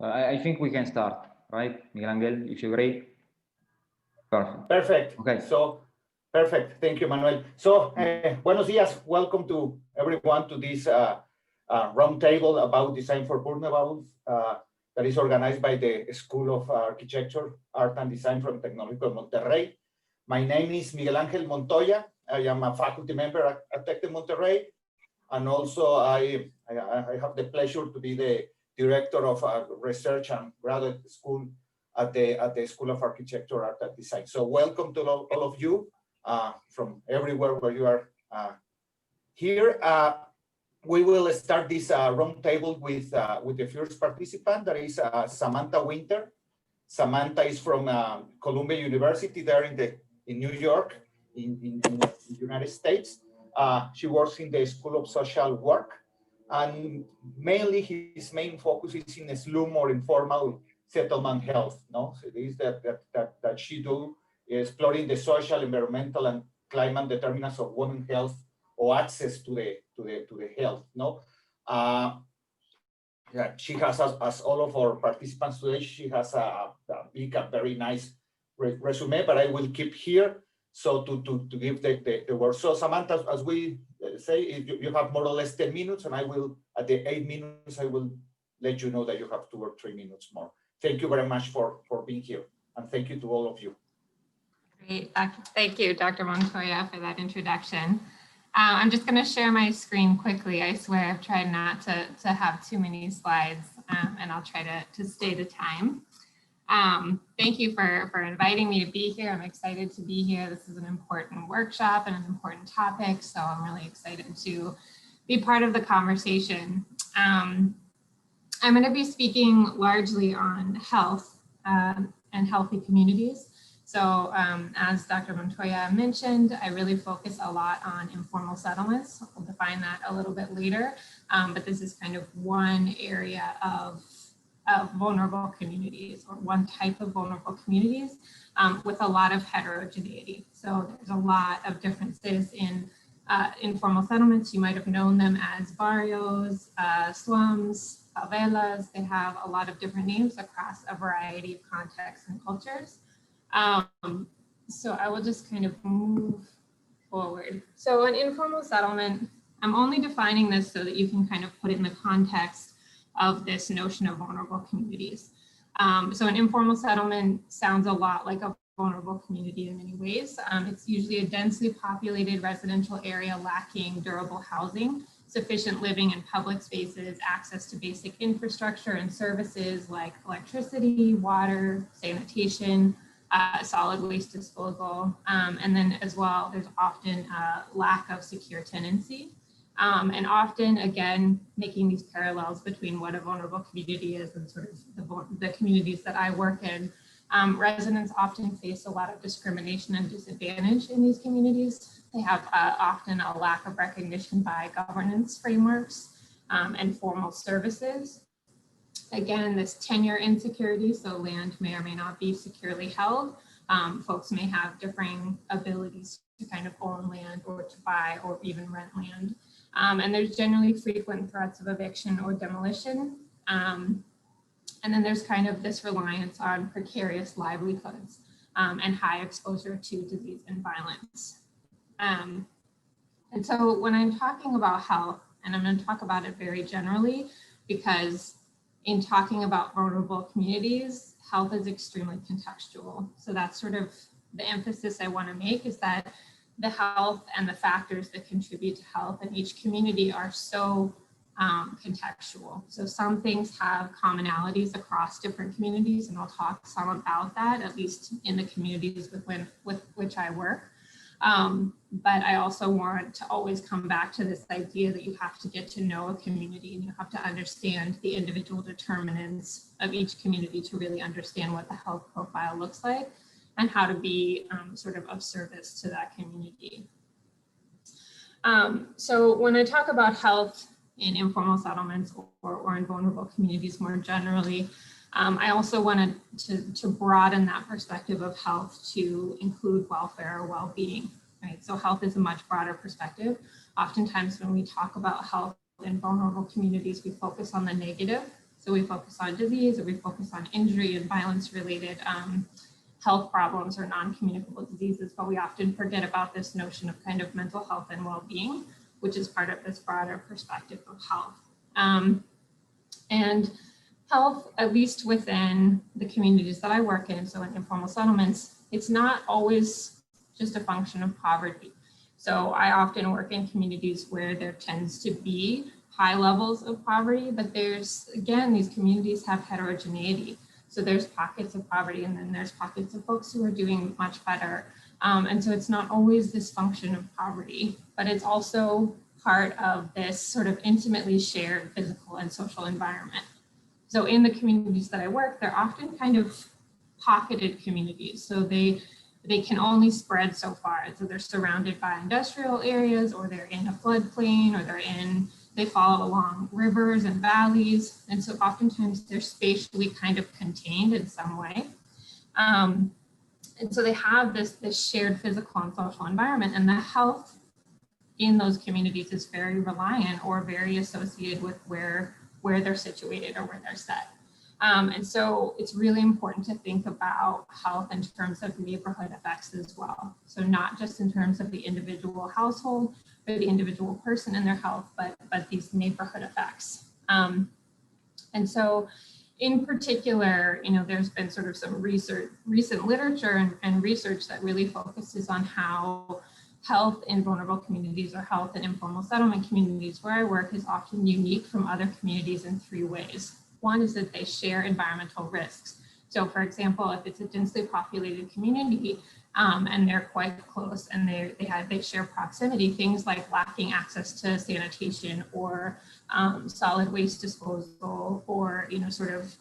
I think we can start, right, Miguel Angel, if you agree. Perfect. Perfect. Okay. So, perfect. Thank you, Manuel. So, buenos dias. Welcome to everyone to this roundtable about design for vulnerables that is organized by the School of Architecture, Art and Design from Tecnológico de Monterrey. My name is Miguel Angel Montoya. I am a faculty member at Tec de Monterrey. And also I have the pleasure to be the director of research and graduate school at the School of Architecture, Art and Design. So welcome to all of you from everywhere where you are here. We will start this roundtable with the first participant, that is Samantha Winter. Samantha is from Columbia University there in New York, in the United States. She works in the School of Social Work, and mainly his main focus is in slum or informal settlement health. No, so this that she do exploring the social, environmental, and climate determinants of women's health or access to the health. No, yeah, she has, as all of our participants today, she has a very nice resume, but I will keep here. So to give the word. So Samantha, as we say, you have more or less 10 minutes, and I will, at the 8 minutes, I will let you know that you have 2 or 3 minutes more. Thank you very much for being here. And thank you to all of you. Great, thank you, Dr. Montoya, for that introduction. I'm just going to share my screen quickly. I swear I've tried not to have too many slides, and I'll try to stay to time. Thank you for inviting me to be here. I'm excited to be here. This is an important workshop and an important topic, so I'm really excited to be part of the conversation. I'm going to be speaking largely on health and healthy communities. So as Dr. Montoya mentioned, I really focus a lot on informal settlements. We'll define that a little bit later, but this is kind of one area of vulnerable communities, or one type of vulnerable communities with a lot of heterogeneity. So there's a lot of differences in informal settlements. You might have known them as barrios, slums, favelas. They have a lot of different names across a variety of contexts and cultures. So I will just kind of move forward. So an informal settlement, I'm only defining this so that you can kind of put it in the context of this notion of vulnerable communities. So an informal settlement sounds a lot like a vulnerable community in many ways. It's usually a densely populated residential area lacking durable housing, sufficient living and public spaces, access to basic infrastructure and services like electricity, water, sanitation, solid waste disposal, and then as well, there's often a lack of secure tenancy. And often, again, making these parallels between what a vulnerable community is and sort of the communities that I work in, residents often face a lot of discrimination and disadvantage in these communities. They have often a lack of recognition by governance frameworks and formal services. Again, this tenure insecurity, so land may or may not be securely held. Folks may have differing abilities to kind of own land or to buy or even rent land. And there's generally frequent threats of eviction or demolition. And then there's kind of this reliance on precarious livelihoods and high exposure to disease and violence. And so when I'm talking about health, and I'm going to talk about it very generally, because in talking about vulnerable communities, health is extremely contextual. So that's sort of the emphasis I want to make, is that the health and the factors that contribute to health in each community are so contextual. So some things have commonalities across different communities, and I'll talk some about that, at least in the communities with which I work. But I also want to always come back to this idea that you have to get to know a community and you have to understand the individual determinants of each community to really understand what the health profile looks like and how to be sort of service to that community. So when I talk about health in informal settlements or in vulnerable communities more generally, I also wanted to broaden that perspective of health to include welfare or well-being, right? So health is a much broader perspective. Oftentimes when we talk about health in vulnerable communities, we focus on the negative. So we focus on disease, or we focus on injury and violence-related health problems or non-communicable diseases, but we often forget about this notion of kind of mental health and well-being, which is part of this broader perspective of health. And health, at least within the communities that I work in, so in informal settlements, it's not always just a function of poverty. So I often work in communities where there tends to be high levels of poverty, but there's, again, these communities have heterogeneity. So there's pockets of poverty, and then there's pockets of folks who are doing much better. And so it's not always this function of poverty, but it's also part of this sort of intimately shared physical and social environment. So in the communities that I work, they're often kind of pocketed communities. So they can only spread so far. So they're surrounded by industrial areas, or they're in a floodplain, or they follow along rivers and valleys. And so oftentimes they're spatially kind of contained in some way. And so they have this shared physical and social environment, and the health in those communities is very reliant or very associated with where they're situated or where they're set. And so it's really important to think about health in terms of neighborhood effects as well. So not just in terms of the individual household or the individual person and their health, but these neighborhood effects. And so in particular, there's been sort of some recent literature and research that really focuses on how health in vulnerable communities, or health in informal settlement communities where I work, is often unique from other communities in 3 ways. One is that they share environmental risks. So for example, if it's a densely populated community and they're quite close and they share proximity, things like lacking access to sanitation or solid waste disposal, or sort of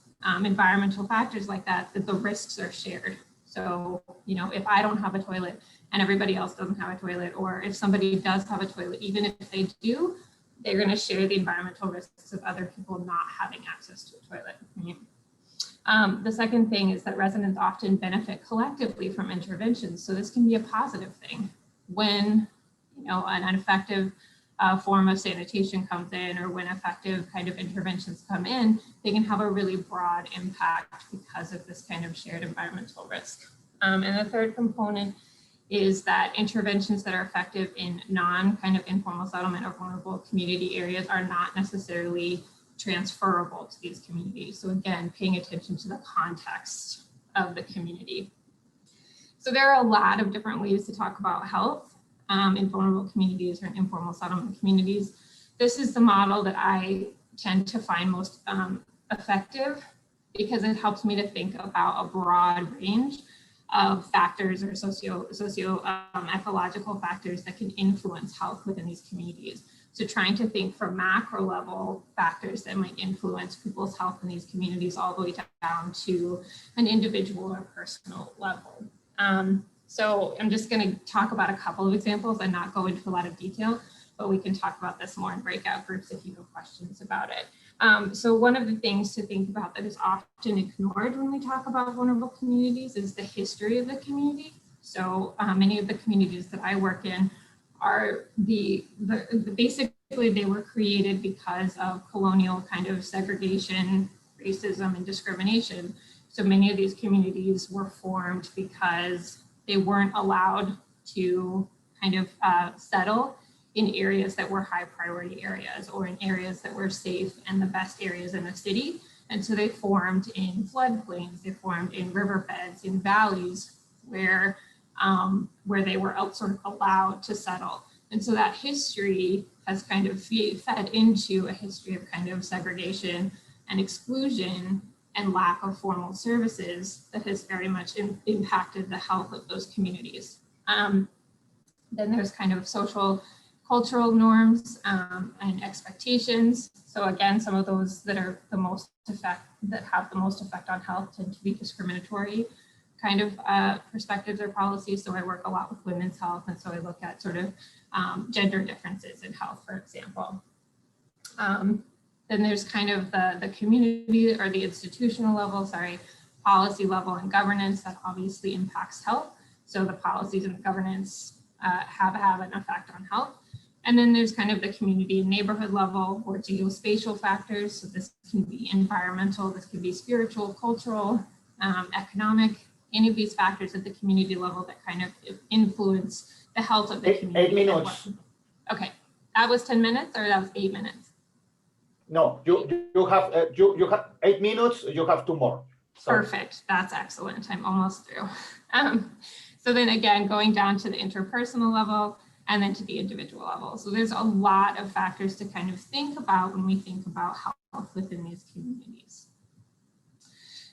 environmental factors like that, that the risks are shared. So, if I don't have a toilet and everybody else doesn't have a toilet, or if somebody does have a toilet, even if they do, they're going to share the environmental risks of other people not having access to a toilet. The second thing is that residents often benefit collectively from interventions. So this can be a positive thing when, an effective form of sanitation comes in, or when effective kind of interventions come in, they can have a really broad impact because of this kind of shared environmental risk. And the third component is that interventions that are effective in non-kind of informal settlement or vulnerable community areas are not necessarily transferable to these communities. So again, paying attention to the context of the community. So there are a lot of different ways to talk about health in vulnerable communities or in informal settlement communities. This is the model that I tend to find most effective, because it helps me to think about a broad range of factors or socio-ecological factors that can influence health within these communities. So trying to think from macro level factors that might influence people's health in these communities all the way down to an individual or personal level. So I'm just going to talk about a couple of examples and not go into a lot of detail, but we can talk about this more in breakout groups if you have questions about it. So one of the things to think about that is often ignored when we talk about vulnerable communities is the history of the community. So many of the communities that I work in are basically they were created because of colonial kind of segregation, racism, and discrimination. So many of these communities were formed because they weren't allowed to kind of settle in areas that were high priority areas, or in areas that were safe and the best areas in the city. And so they formed in floodplains, they formed in riverbeds, in valleys where they were sort of allowed to settle. And so that history has kind of fed into a history of kind of segregation and exclusion and lack of formal services that has very much impacted the health of those communities. Then there's kind of social, cultural norms and expectations. So again, some of those that are that have the most effect on health tend to be discriminatory kind of perspectives or policies. So I work a lot with women's health, and so I look at sort of gender differences in health, for example. Then there's kind of the community or the institutional level, policy level and governance that obviously impacts health. So the policies and the governance have an effect on health. And then there's kind of the community and neighborhood level or geospatial factors. So this can be environmental, this can be spiritual, cultural, economic, any of these factors at the community level that kind of influence the health of the community. 8 minutes. Okay, that was 10 minutes or that was 8 minutes? No, you have 8 minutes. You have 2 more. Sorry. Perfect. That's excellent. I'm almost through. So then again, going down to the interpersonal level and then to the individual level. So there's a lot of factors to kind of think about when we think about health within these communities.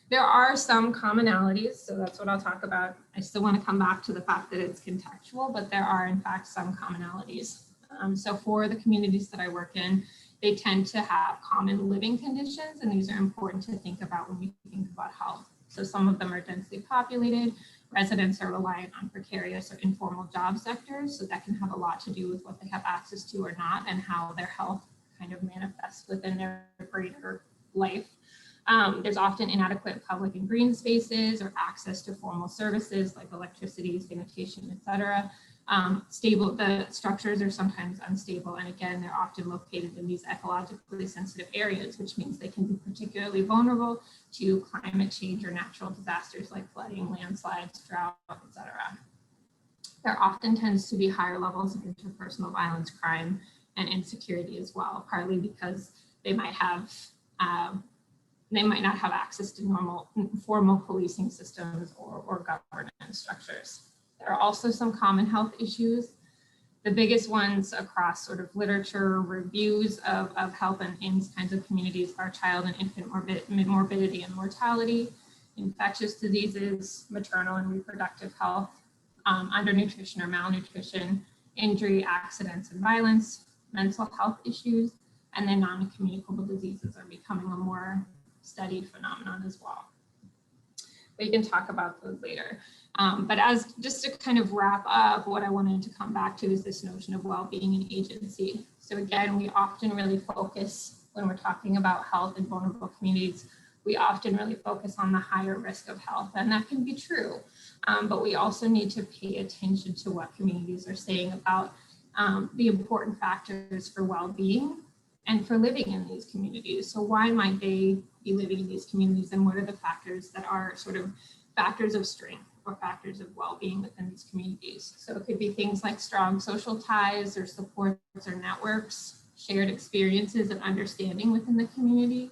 There are some commonalities, so that's what I'll talk about. I still want to come back to the fact that it's contextual, but there are in fact some commonalities. So for the communities that I work in, they tend to have common living conditions, and these are important to think about when we think about health. So some of them are densely populated, residents are reliant on precarious or informal job sectors, so that can have a lot to do with what they have access to or not, and how their health kind of manifests within their greater life. There's often inadequate public and green spaces or access to formal services like electricity, sanitation, etc. The structures are sometimes unstable, and again, they're often located in these ecologically sensitive areas, which means they can be particularly vulnerable to climate change or natural disasters like flooding, landslides, drought, etc. There often tends to be higher levels of interpersonal violence, crime, and insecurity as well, partly because they might not have access to formal policing systems or governance structures. There are also some common health issues. The biggest ones across sort of literature reviews of health in these kinds of communities are child and infant morbidity and mortality, infectious diseases, maternal and reproductive health, undernutrition or malnutrition, injury, accidents, and violence, mental health issues, and then non-communicable diseases are becoming a more studied phenomenon as well. We can talk about those later. But as just to kind of wrap up, what I wanted to come back to is this notion of well-being and agency. So again, we often really focus, when we're talking about health in vulnerable communities, we often really focus on the higher risk of health, and that can be true. But we also need to pay attention to what communities are saying about the important factors for well-being and for living in these communities. So why might they be living in these communities, and what are the factors that are sort of factors of strength or factors of well-being within these communities? So it could be things like strong social ties or supports or networks, shared experiences and understanding within the community,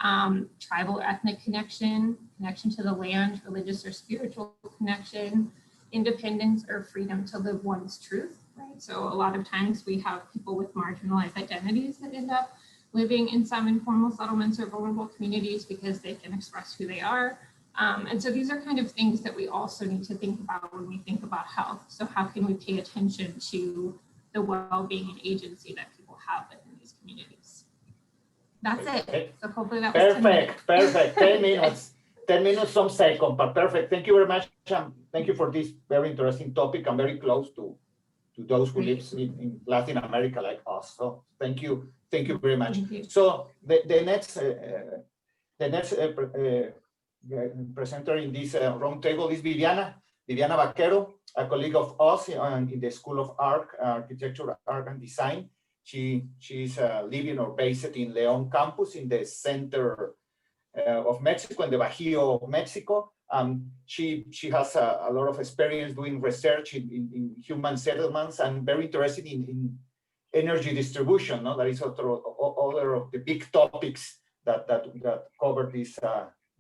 tribal or ethnic connection to the land, religious or spiritual connection, independence or freedom to live one's truth, right? So a lot of times we have people with marginalized identities that end up living in some informal settlements or vulnerable communities because they can express who they are. And so these are kind of things that we also need to think about when we think about health. So how can we pay attention to the well-being and agency that people have within these communities? That's it. So hopefully that was perfect. 10 minutes. 10 minutes, some seconds, but perfect. Thank you very much. Thank you for this very interesting topic. I'm very close to those who live in Latin America like us. So thank you very much. So the next presenter in this roundtable is Viviana Vaquero, a colleague of us in the School of Architecture, Art and Design. She's living or based in León campus in the center of Mexico, in the Bajío of Mexico. She has a lot of experience doing research in human settlements and very interested in energy distribution. No? That is other of the big topics that cover this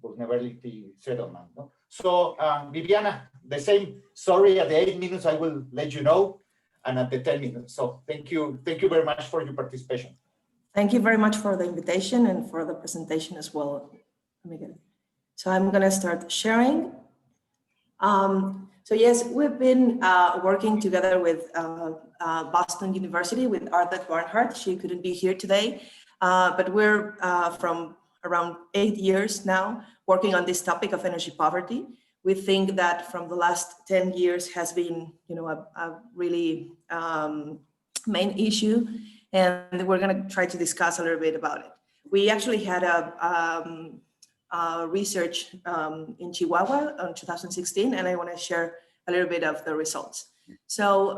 vulnerability settlement. No? So Viviana, the same, sorry, at the 8 minutes, I will let you know, and at the 10 minutes. So thank you very much for your participation. Thank you very much for the invitation and for the presentation as well, Miguel. So I'm going to start sharing. So yes, we've been working together with Boston University with Arlette Barnhart. She couldn't be here today, but we're from around 8 years now working on this topic of energy poverty. We think that from the last 10 years has been, a really main issue, and we're going to try to discuss a little bit about it. We actually had a research in Chihuahua in 2016, and I want to share a little bit of the results. So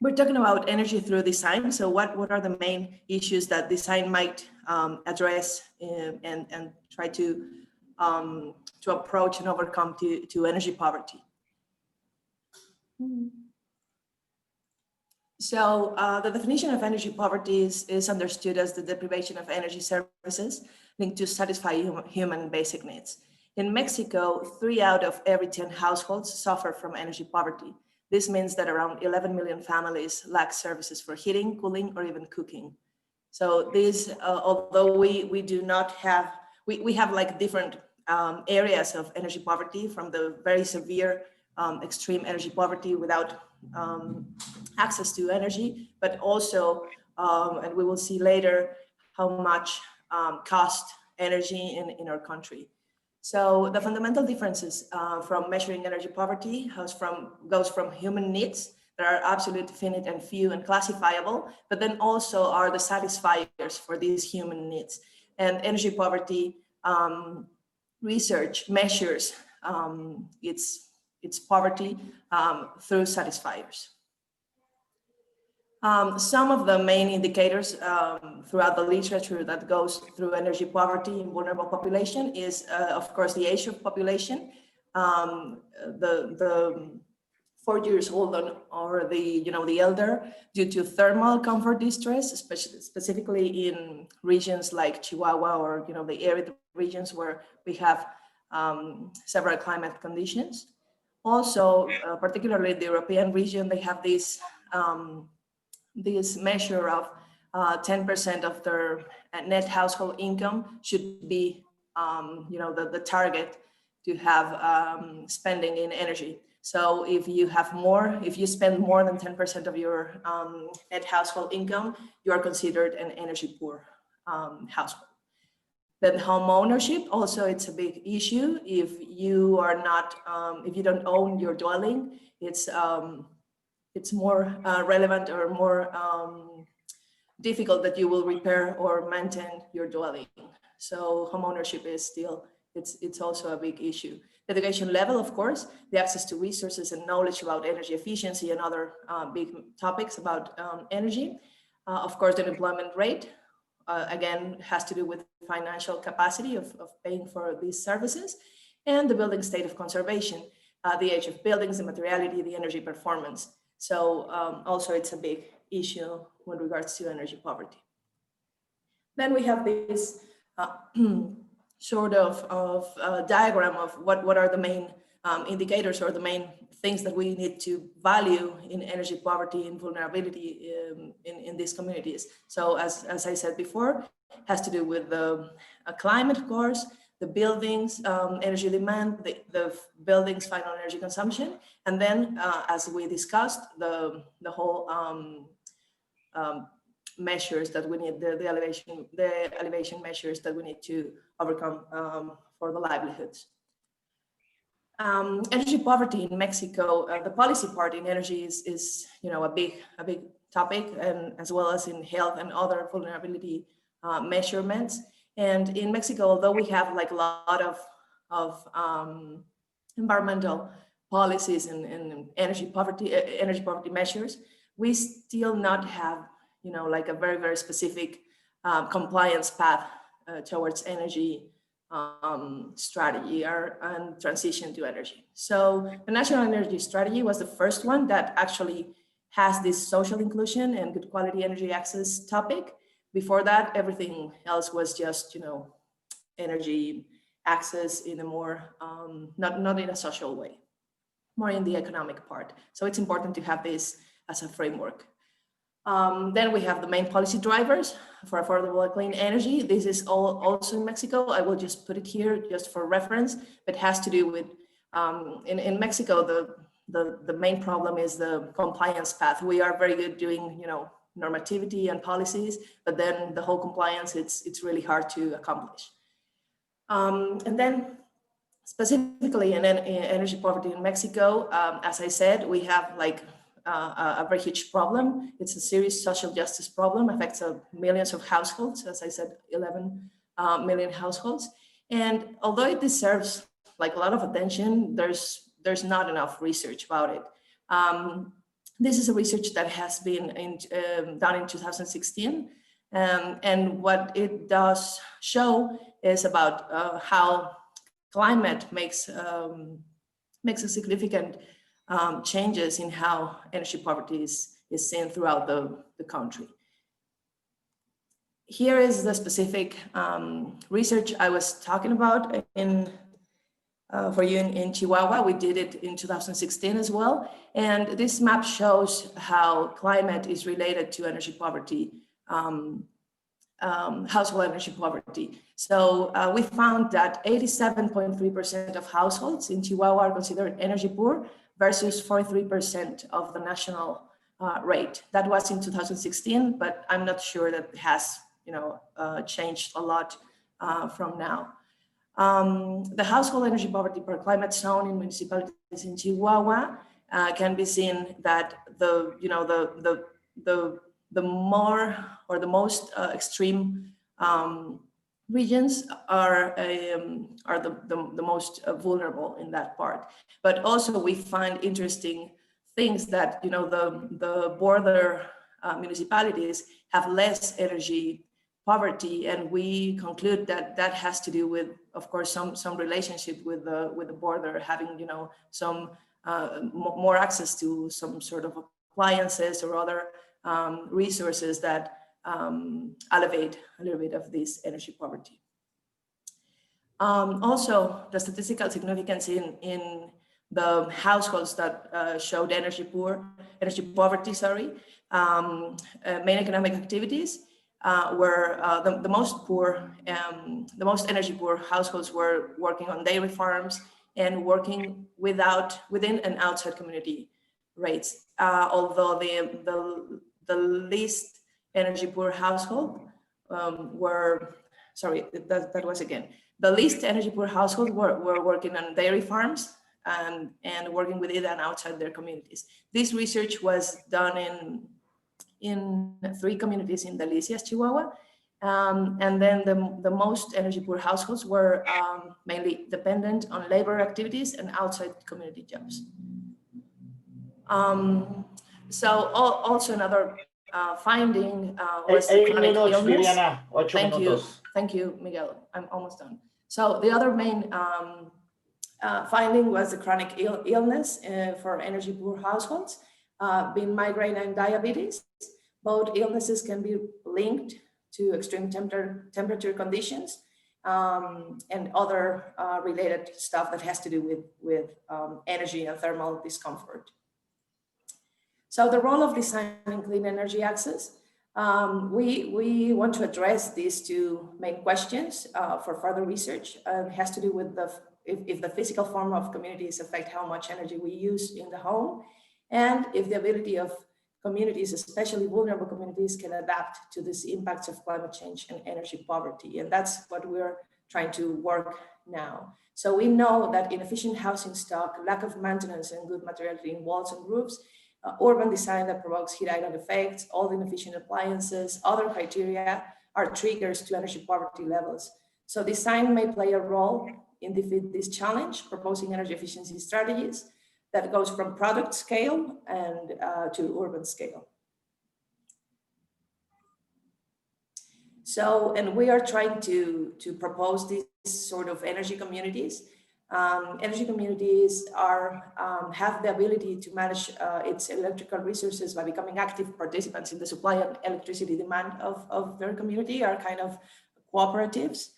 We're talking about energy through design. So what are the main issues that design might address and try to approach and overcome to energy poverty? So the definition of energy poverty is understood as the deprivation of energy services linked to satisfy human basic needs. In Mexico, 3 out of every 10 households suffer from energy poverty. This means that around 11 million families lack services for heating, cooling, or even cooking. So this, although we do not have, we have like different areas of energy poverty, from the very severe extreme energy poverty without access to energy, but also, and we will see later, how much cost energy in our country. So the fundamental differences from measuring energy poverty goes from human needs that are absolute, finite, and few and classifiable, but then also are the satisfiers for these human needs. And energy poverty research measures its poverty through satisfiers. Some of the main indicators throughout the literature that goes through energy poverty in vulnerable population is, of course, the age of population, the 4 years old or the elder, due to thermal comfort distress, especially specifically in regions like Chihuahua or the arid regions where we have several climate conditions. Also, particularly in the European region, they have this measure of 10% of their net household income should be, the target to have spending in energy. So if you spend more than 10% of your net household income, you are considered an energy poor household. Then home ownership, also it's a big issue. If you are not, if you don't own your dwelling, it's more relevant or more difficult that you will repair or maintain your dwelling. So home ownership is still, it's also a big issue. The education level, of course, the access to resources and knowledge about energy efficiency and other big topics about energy. Of course, the unemployment rate, again, has to do with financial capacity of paying for these services, and the building state of conservation, the age of buildings, the materiality, the energy performance. So also it's a big issue with regards to energy poverty. Then we have this sort of diagram of what are the main indicators or the main things that we need to value in energy poverty and vulnerability in these communities. So as I said before, has to do with the climate, of course, the buildings, energy demand, the buildings' final energy consumption, and then, as we discussed, the whole measures that we need, the elevation measures that we need to overcome for the livelihoods. Energy poverty in Mexico, the policy part in energy is a big topic, and as well as in health and other vulnerability measurements. And in Mexico, although we have like a lot of environmental policies and energy poverty measures, we still not have like a very, very specific compliance path towards energy strategy and transition to energy. So the National Energy Strategy was the first one that actually has this social inclusion and good quality energy access topic. Before that, everything else was just, energy access in a more, not in a social way, more in the economic part. So it's important to have this as a framework. Then we have the main policy drivers for affordable and clean energy. This is also in Mexico. I will just put it here just for reference, but it has to do with, in Mexico, the main problem is the compliance path. We are very good doing, normativity and policies, but then the whole compliance, it's really hard to accomplish. And then specifically in energy poverty in Mexico, as I said, we have like a very huge problem. It's a serious social justice problem, affects millions of households, as I said, 11 million households. And although it deserves like a lot of attention, there's not enough research about it. This is a research that has been done in 2016. And what it does show is about how climate makes a significant changes in how energy poverty is seen throughout the country. Here is the specific research I was talking about for you in Chihuahua. We did it in 2016 as well. And this map shows how climate is related to energy poverty, household energy poverty. So we found that 87.3% of households in Chihuahua are considered energy poor versus 43% of the national rate. That was in 2016, but I'm not sure that it has changed a lot from now. The household energy poverty per climate zone in municipalities in Chihuahua can be seen that the more or the most extreme regions are the most vulnerable in that part. But also we find interesting things that the border municipalities have less energy poverty, and we conclude that that has to do with, of course, some relationship with the border, having some more access to some sort of appliances or other resources that elevate a little bit of this energy poverty. Also, the statistical significance in the households that showed energy poverty, main economic activities where the most energy poor households were working on dairy farms and working within and outside community rates. Although the least energy poor household the least energy poor households were working on dairy farms and working within and outside their communities. This research was done in 3 communities in Delicias, Chihuahua. And then the most energy poor households were mainly dependent on labor activities and outside community jobs. So also another finding was chronic illness. Thank you, Miguel. I'm almost done. So the other main finding was the chronic illness for energy poor households, being migraine and diabetes. Both illnesses can be linked to extreme temperature conditions and other related stuff that has to do with energy and thermal discomfort. So the role of designing clean energy access, we want to address these 2 main questions for further research. It has to do with if the physical form of communities affect how much energy we use in the home, and if the ability of communities, especially vulnerable communities, can adapt to these impacts of climate change and energy poverty. And that's what we're trying to work now. So we know that inefficient housing stock, lack of maintenance and good materiality in walls and roofs, urban design that provokes heat island effects, all inefficient appliances, other criteria are triggers to energy poverty levels. So design may play a role in defeat this challenge, proposing energy efficiency strategies that goes from product scale and to urban scale. So, and we are trying to propose these sort of energy communities. Energy communities have the ability to manage its electrical resources by becoming active participants in the supply and electricity demand of their community, are kind of cooperatives.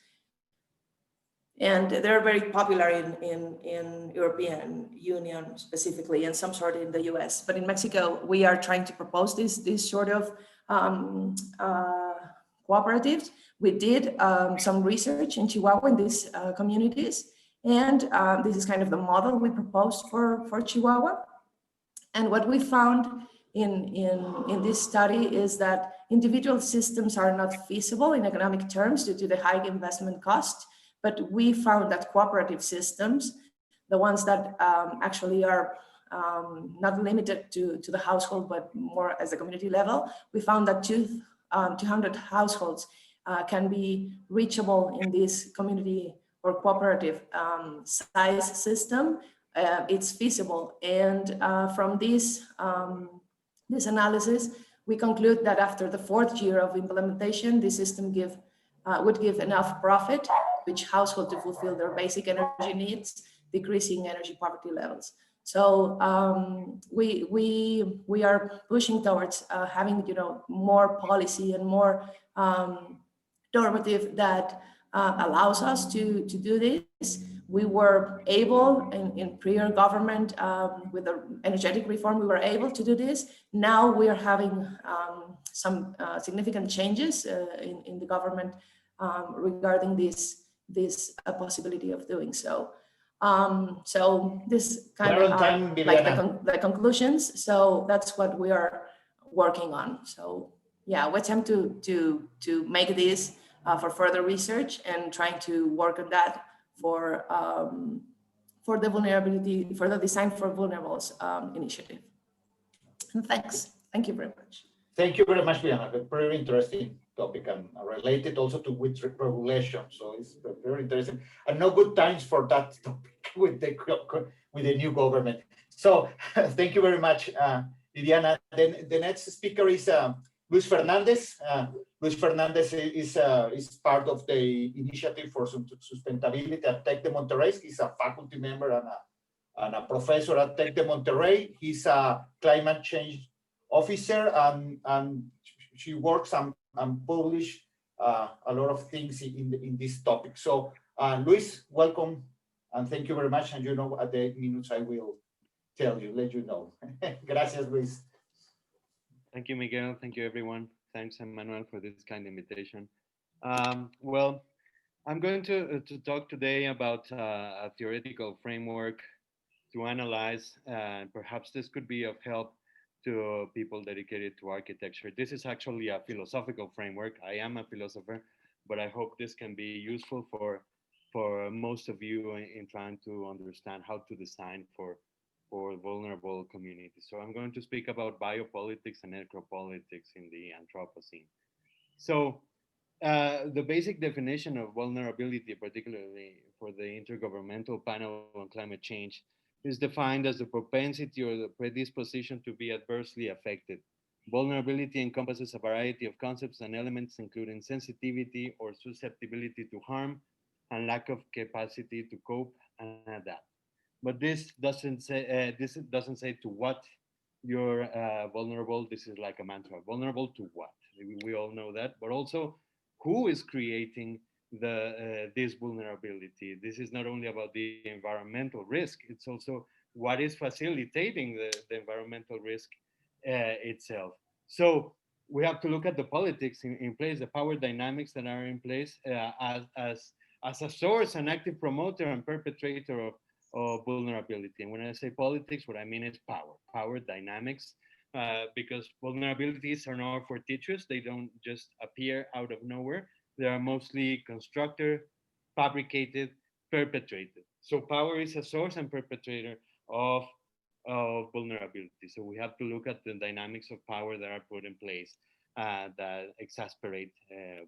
And they're very popular in European Union specifically, and some sort in the US. But in Mexico, we are trying to propose this sort of cooperatives. We did some research in Chihuahua in these communities. And this is kind of the model we proposed for Chihuahua. And what we found in this study is that individual systems are not feasible in economic terms due to the high investment cost. But we found that cooperative systems, the ones that actually are not limited to the household, but more as a community level, we found that 200 households can be reachable in this community or cooperative size system. It's feasible. And from this this analysis, we conclude that after the 4th year of implementation, the system would give enough profit to each household to fulfill their basic energy needs, decreasing energy poverty levels. So we are pushing towards having more policy and more normative that allows us to do this. We were able in prior government with the energetic reform, we were able to do this. Now we are having some significant changes in the government regarding this possibility of doing so. So this kind of like the conclusions. So that's what we are working on. So yeah, we attempt to make this for further research and trying to work on that for the vulnerability, for the Design for Vulnerables initiative. And thanks. Thank you very much. Thank you very much, Diana. A very interesting topic and related also to with regulation. So it's very interesting and no good times for that topic with the new government. So thank you very much, Diana. Then the next speaker is Luis Fernandez. Luis Fernandez is part of the Initiative for Sustainability at Tec de Monterrey. He's a faculty member and a professor at Tec de Monterrey. He's a climate change officer and she works and publish a lot of things in this topic. So Luis, welcome and thank you very much. And at the 8 minutes I will let you know. Gracias, Luis. Thank you, Miguel. Thank you, everyone. Thanks, Emmanuel, for this kind invitation. Well, I'm going to talk today about a theoretical framework to analyze, and perhaps this could be of help to people dedicated to architecture. This is actually a philosophical framework. I am a philosopher, but I hope this can be useful for most of you in trying to understand how to design for vulnerable communities. So I'm going to speak about biopolitics and necropolitics in the Anthropocene. So the basic definition of vulnerability, particularly for the Intergovernmental Panel on Climate Change, is defined as the propensity or the predisposition to be adversely affected. Vulnerability encompasses a variety of concepts and elements, including sensitivity or susceptibility to harm and lack of capacity to cope and adapt. But this doesn't say to what you're vulnerable. This is like a mantra. Vulnerable to what? We all know that, but also who is creating this vulnerability. This is not only about the environmental risk, it's also what is facilitating the environmental risk itself. So we have to look at the politics in place, the power dynamics that are in place as a source, an active promoter and perpetrator of vulnerability. And when I say politics, what I mean is power dynamics, because vulnerabilities are not fortuitous. They don't just appear out of nowhere. They are mostly constructed, fabricated, perpetrated. So power is a source and perpetrator of vulnerability. So we have to look at the dynamics of power that are put in place that exasperate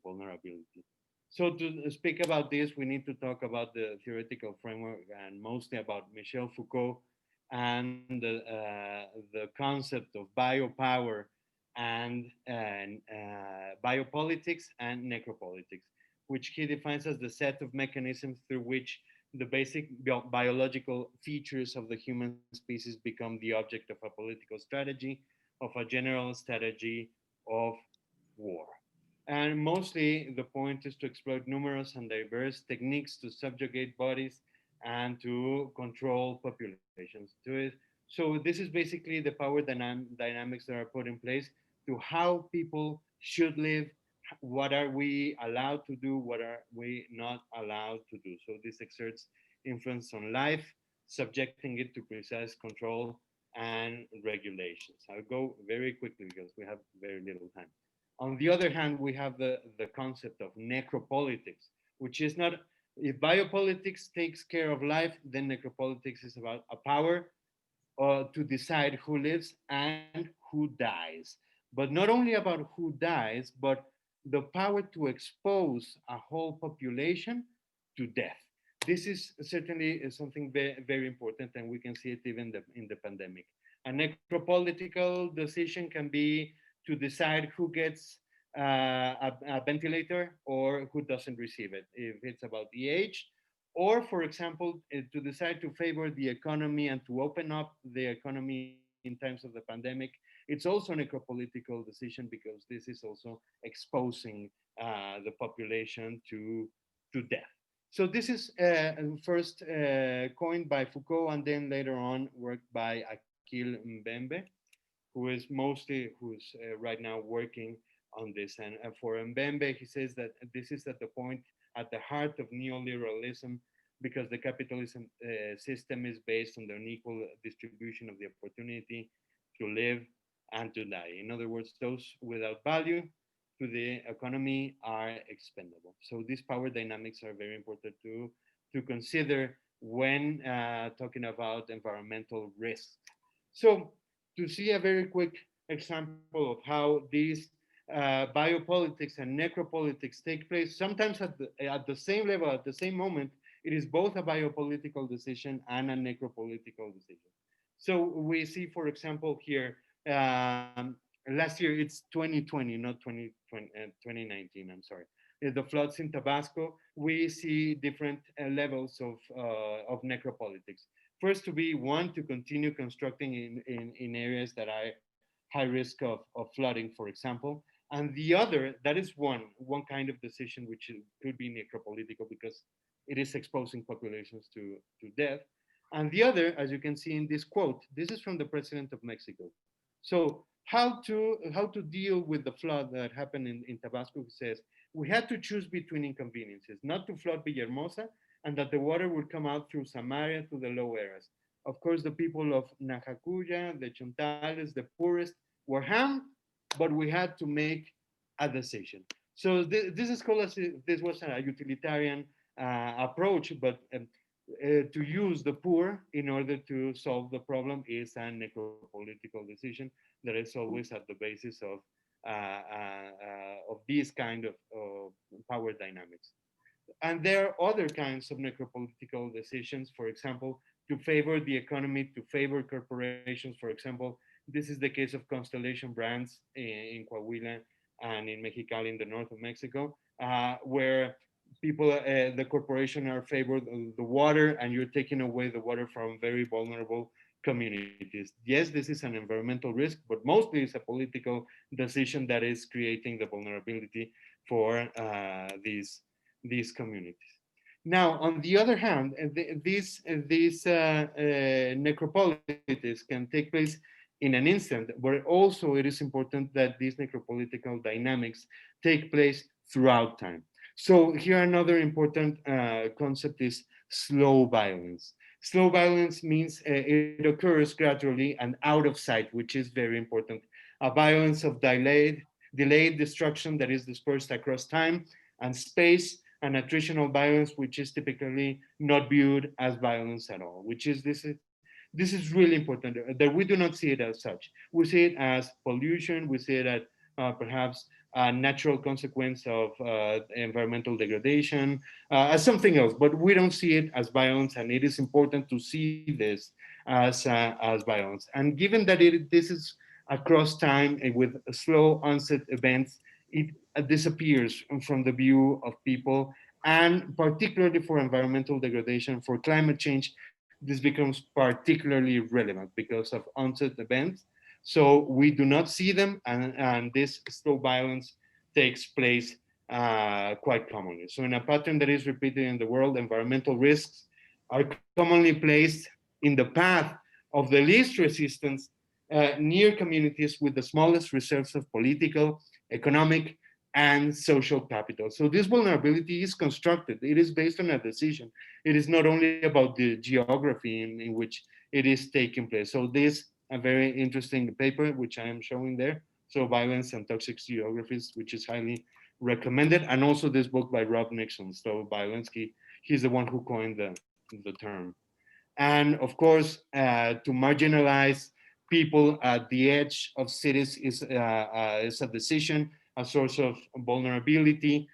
vulnerability. So to speak about this, we need to talk about the theoretical framework and mostly about Michel Foucault and the concept of biopower and biopolitics and necropolitics, which he defines as the set of mechanisms through which the basic biological features of the human species become the object of a political strategy, of a general strategy of war. And mostly the point is to exploit numerous and diverse techniques to subjugate bodies and to control populations. So this is basically the power dynamics that are put in place to how people should live. What are we allowed to do? What are we not allowed to do? So this exerts influence on life, subjecting it to precise control and regulations. I'll go very quickly because we have very little time. On the other hand, we have the concept of necropolitics, which is not, if biopolitics takes care of life, then necropolitics is about a power to decide who lives and who dies. But not only about who dies, but the power to expose a whole population to death. This is certainly something very, very important, and we can see it even in the pandemic. A necropolitical decision can be to decide who gets a ventilator or who doesn't receive it, if it's about the age, or for example, to decide to favor the economy and to open up the economy in times of the pandemic. It's also an ecopolitical decision because this is also exposing the population to death. So this is first coined by Foucault and then later on worked by Akil Mbembe, who's right now working on this. And for Mbembe, he says that this is at the point at the heart of neoliberalism because the capitalism system is based on the unequal distribution of the opportunity to live and to die. In other words, those without value to the economy are expendable. So these power dynamics are very important to consider when talking about environmental risks. So to see a very quick example of how these biopolitics and necropolitics take place, sometimes at the same level, at the same moment, it is both a biopolitical decision and a necropolitical decision. So we see, for example, here, last year, it's 2020, not 2019, I'm sorry. The floods in Tabasco, we see different levels of necropolitics. First, to be one, to continue constructing in areas that are high risk of flooding, for example. And the other, that is one kind of decision which could be necropolitical because it is exposing populations to death. And the other, as you can see in this quote, this is from the president of Mexico. So how to deal with the flood that happened in Tabasco, he says, we had to choose between inconveniences, not to flood Villahermosa and that the water would come out through Samaria to the low areas. Of course, the people of Najacuya, the Chontales, the poorest were harmed, but we had to make a decision. So this is called as this was a utilitarian approach, but to use the poor in order to solve the problem is a necropolitical decision that is always at the basis of these kind of power dynamics. And there are other kinds of necropolitical decisions, for example, to favor the economy, to favor corporations. For example, this is the case of Constellation Brands in Coahuila and in Mexicali in the north of Mexico, where people, the corporation are favored the water and you're taking away the water from very vulnerable communities. Yes, this is an environmental risk, but mostly it's a political decision that is creating the vulnerability for these communities. Now, on the other hand, these necropolitics can take place in an instant, but also it is important that these necropolitical dynamics take place throughout time. So here another important concept is slow violence. Slow violence means it occurs gradually and out of sight, which is very important. A violence of delayed destruction that is dispersed across time and space, and attritional violence, which is typically not viewed as violence at all, which is this is really important, that we do not see it as such. We see it as pollution, we see it as perhaps a natural consequence of environmental degradation, as something else, but we don't see it as violence, and it is important to see this as violence. And given that this is across time and with slow onset events, it disappears from the view of people, and particularly for environmental degradation, for climate change, this becomes particularly relevant because of onset events. So we do not see them, and this slow violence takes place quite commonly. So in a pattern that is repeated in the world, environmental risks are commonly placed in the path of the least resistance near communities with the smallest reserves of political, economic, and social capital. So this vulnerability is constructed. It is based on a decision. It is not only about the geography in which it is taking place. So this a very interesting paper, which I am showing there. So violence and toxic geographies, which is highly recommended. And also this book by Rob Nixon. So Violensky, he's the one who coined the term. And of course, to marginalize people at the edge of cities is a decision, a source of vulnerability.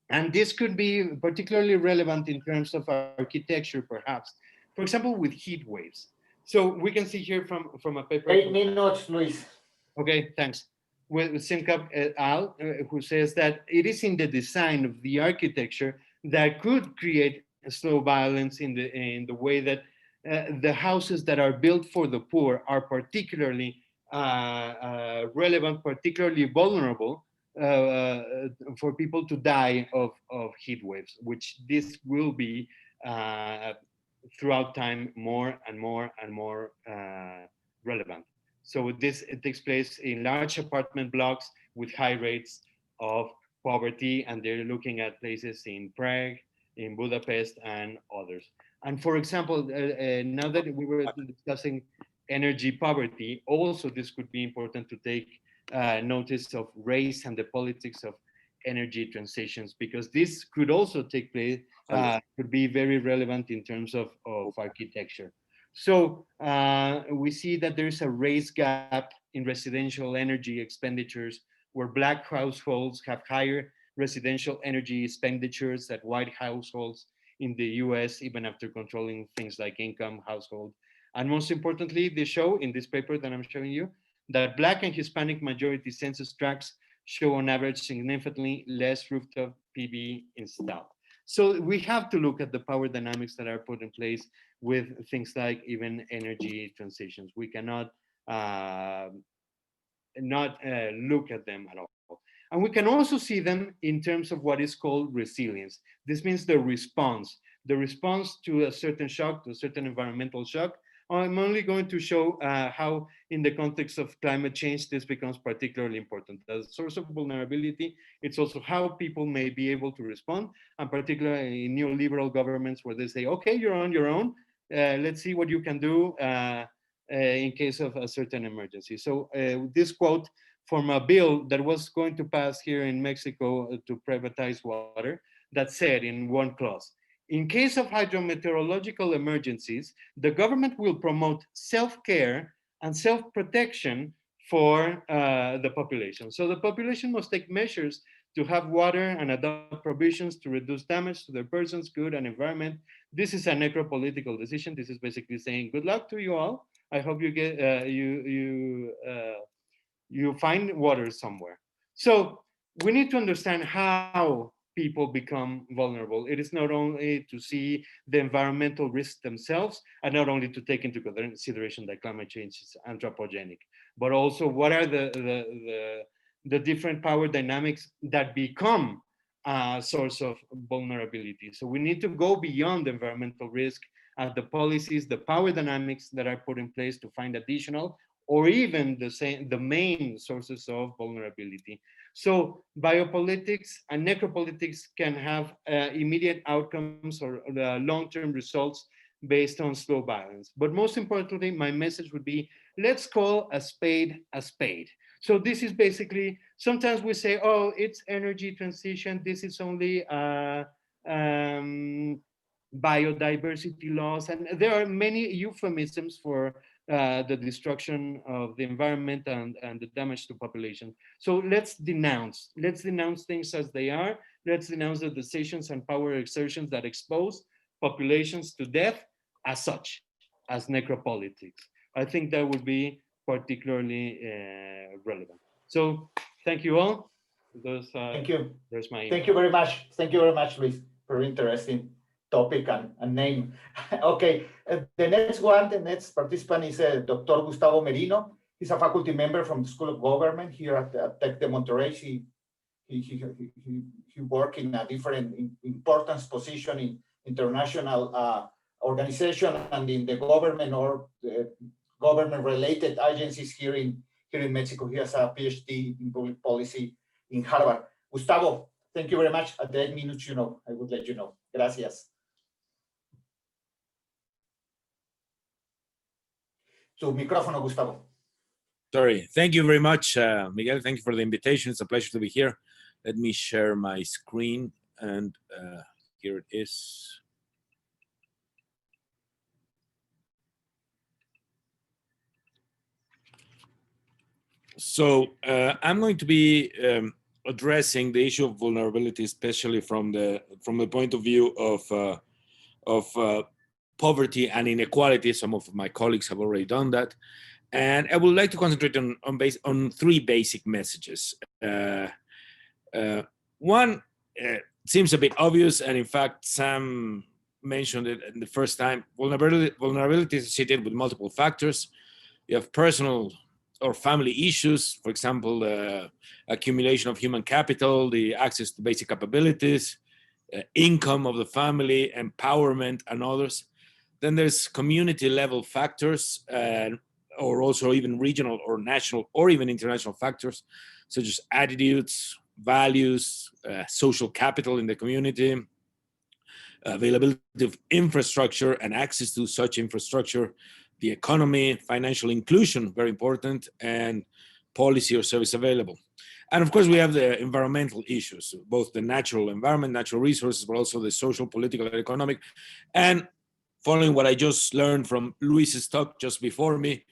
And this could be particularly relevant in terms of architecture, perhaps. For example, with heat waves. So we can see here from a paper. 8 minutes, Luis. Okay, thanks. With Simcap et al., who says that it is in the design of the architecture that could create slow violence in the way that the houses that are built for the poor are particularly relevant, particularly vulnerable for people to die of heat waves, which this will be throughout time more and more and more relevant. So it takes place in large apartment blocks with high rates of poverty, and they're looking at places in Prague, in Budapest, and others. And for example, now that we were discussing energy poverty, also this could be important to take notice of race and the politics of energy transitions, because this could also take place, could be very relevant in terms of architecture. So we see that there's a race gap in residential energy expenditures, where Black households have higher residential energy expenditures than white households in the US, even after controlling things like income, household. And most importantly, they show in this paper that I'm showing you that Black and Hispanic majority census tracts show on average significantly less rooftop PV installed. So we have to look at the power dynamics that are put in place with things like even energy transitions. We cannot not look at them at all. And we can also see them in terms of what is called resilience. This means the response to a certain shock, to a certain environmental shock. I'm only going to show how in the context of climate change, this becomes particularly important. As a source of vulnerability, it's also how people may be able to respond, and particularly in neoliberal governments where they say, okay, you're on your own, let's see what you can do in case of a certain emergency. So this quote from a bill that was going to pass here in Mexico to privatize water, that said in one clause, in case of hydrometeorological emergencies, the government will promote self-care and self-protection for the population. So the population must take measures to have water and adopt provisions to reduce damage to their persons, good, and environment. This is a necropolitical decision. This is basically saying, good luck to you all. I hope you get you find water somewhere. So we need to understand how people become vulnerable. It is not only to see the environmental risks themselves, and not only to take into consideration that climate change is anthropogenic, but also what are the different power dynamics that become a source of vulnerability. So we need to go beyond the environmental risk at the policies, the power dynamics that are put in place to find additional or even the main sources of vulnerability. So biopolitics and necropolitics can have immediate outcomes or long-term results based on slow violence. But most importantly, my message would be, let's call a spade a spade. So this is basically, sometimes we say, oh, it's energy transition. This is only biodiversity loss. And there are many euphemisms for the destruction of the environment and the damage to population. So let's denounce things as they are. Let's denounce the decisions and power exertions that expose populations to death as such, as necropolitics. I think that would be particularly relevant. So thank you all. Thank you. There's my Thank you very much. Thank you very much, Luis. Very interesting topic and name. Okay, the next participant is Dr. Gustavo Merino. He's a faculty member from the School of Government here at Tec de Monterrey. He worked in a different importance position in international organization and in the government or government-related agencies here in Mexico. He has a PhD in public policy in Harvard. Gustavo, thank you very much. At the 8 minutes, I would let you know. Gracias. Tu micrófono, Gustavo. Sorry. Thank you very much, Miguel. Thank you for the invitation. It's a pleasure to be here. Let me share my screen, and here it is. So I'm going to be addressing the issue of vulnerability, especially from the point of view of poverty and inequality. Some of my colleagues have already done that. And I would like to concentrate on three basic messages. One seems a bit obvious, and in fact, Sam mentioned it in the first time. Vulnerability is associated with multiple factors. You have personal or family issues, for example, accumulation of human capital, the access to basic capabilities, income of the family, empowerment, and others. Then there's community level factors, or also even regional or national or even international factors, such as attitudes, values, social capital in the community, availability of infrastructure and access to such infrastructure, the economy, financial inclusion, very important, and policy or service available. And of course, we have the environmental issues, both the natural environment, natural resources, but also the social, political, and economic. And following what I just learned from Luis's talk just before me,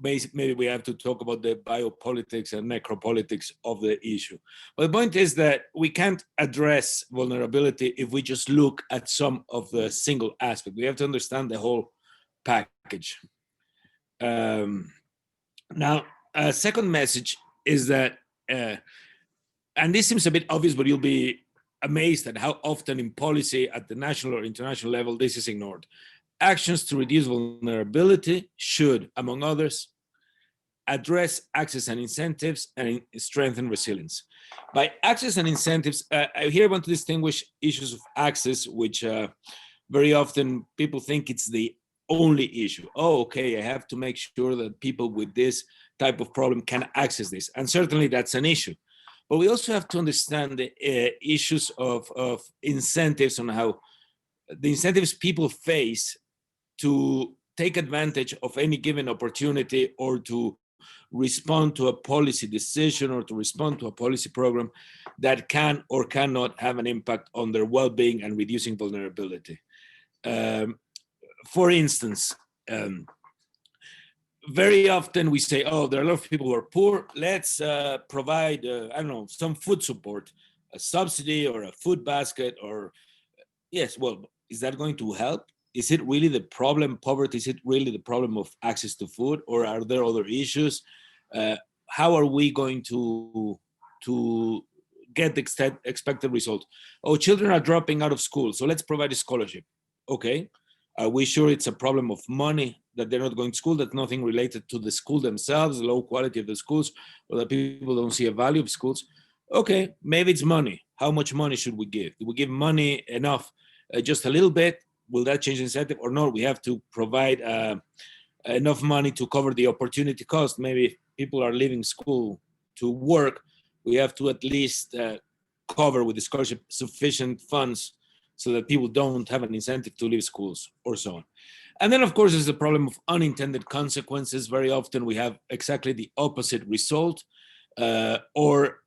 maybe we have to talk about the biopolitics and necropolitics of the issue. But the point is that we can't address vulnerability if we just look at some of the single aspects. We have to understand the whole package. Now, a second message is that, and this seems a bit obvious, but you'll be amazed at how often in policy at the national or international level this is ignored. Actions to reduce vulnerability should, among others, address access and incentives and strengthen resilience. By access and incentives, here I want to distinguish issues of access, which very often people think it's the only issue. Oh, okay, I have to make sure that people with this type of problem can access this. And certainly that's an issue. But we also have to understand the issues of incentives on how the incentives people face to take advantage of any given opportunity or to respond to a policy decision or to respond to a policy program that can or cannot have an impact on their well-being and reducing vulnerability. For instance, very often we say, oh, there are a lot of people who are poor. Let's provide, I don't know, some food support, a subsidy or a food basket, or yes, well, is that going to help? Is it really the problem, poverty? Is it really the problem of access to food, or are there other issues? How are we going to get the expected result? Oh, children are dropping out of school, so let's provide a scholarship. Okay, are we sure it's a problem of money that they're not going to school? That's nothing related to the school themselves, the low quality of the schools, or that people don't see a value of schools. Okay, maybe it's money. How much money should we give? Do we give money enough, just a little bit? Will that change the incentive or not? We have to provide enough money to cover the opportunity cost. Maybe if people are leaving school to work, we have to at least cover with the scholarship sufficient funds so that people don't have an incentive to leave schools or so on. And then, of course, there's the problem of unintended consequences. Very often we have exactly the opposite result, or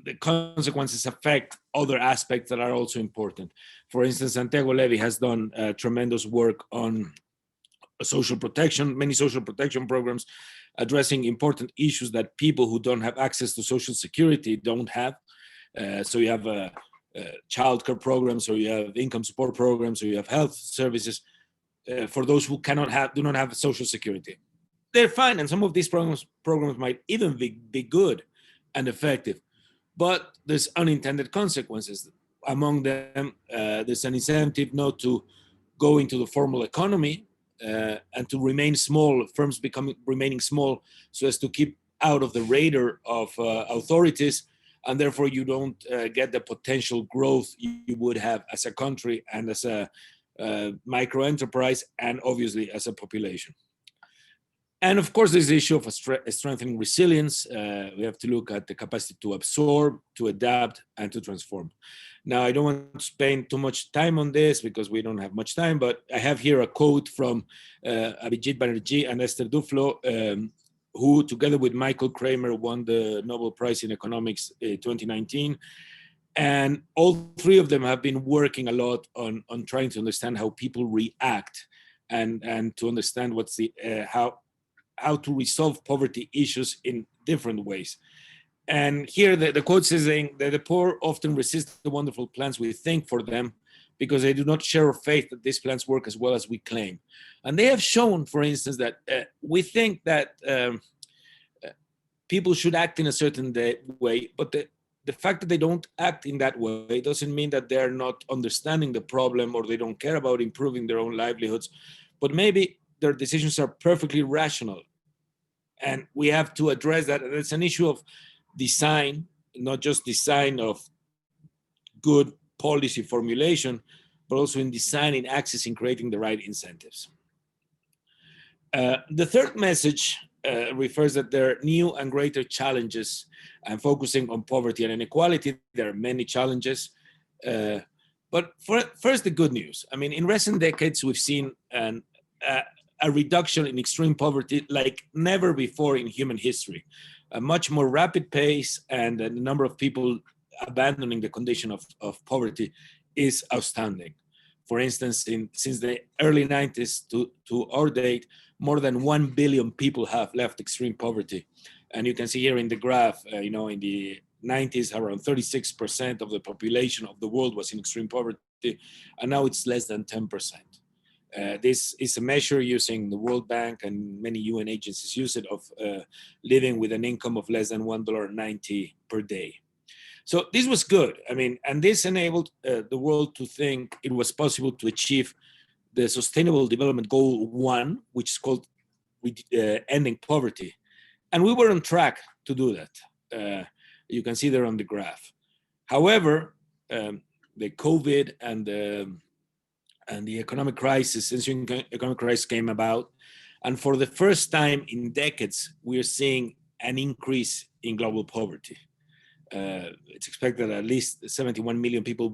the consequences affect other aspects that are also important. For instance, Santiago Levy has done tremendous work on social protection, many social protection programs addressing important issues that people who don't have access to social security don't have. So you have childcare programs, or you have income support programs, or you have health services for those who do not have social security. They're fine, and some of these programs might even be good and effective. But there's unintended consequences. Among them, there's an incentive not to go into the formal economy and to remain small, firms remaining small, so as to keep out of the radar of authorities, and therefore you don't get the potential growth you would have as a country and as a micro enterprise, and obviously as a population. And of course, there's the issue of strengthening resilience. We have to look at the capacity to absorb, to adapt, and to transform. Now, I don't want to spend too much time on this because we don't have much time, but I have here a quote from Abhijit Banerjee and Esther Duflo, who, together with Michael Kramer, won the Nobel Prize in Economics 2019. And all three of them have been working a lot on trying to understand how people react and to understand what's how to resolve poverty issues in different ways. And here the quote says that the poor often resist the wonderful plans we think for them because they do not share our faith that these plans work as well as we claim. And they have shown, for instance, that we think that people should act in a certain way, but the fact that they don't act in that way doesn't mean that they're not understanding the problem or they don't care about improving their own livelihoods, but maybe their decisions are perfectly rational. And we have to address that. It's an issue of design, not just design of good policy formulation, but also in designing access in creating the right incentives. The third message refers that there are new and greater challenges and focusing on poverty and inequality. There are many challenges, but first the good news. I mean, in recent decades, we've seen a reduction in extreme poverty like never before in human history. A much more rapid pace, and the number of people abandoning the condition of poverty is outstanding. For instance, since the early 90s to our date, more than 1 billion people have left extreme poverty. And you can see here in the graph, in the 90s, around 36% of the population of the world was in extreme poverty, and now it's less than 10%. This is a measure using the World Bank and many UN agencies use it of living with an income of less than $1.90 per day. So this was good. I mean, and this enabled the world to think it was possible to achieve the Sustainable Development Goal 1, which is called ending poverty. And we were on track to do that. You can see there on the graph. However, the COVID and the economic crisis, economic crisis came about. And for the first time in decades, we're seeing an increase in global poverty. It's expected that at least 71 million people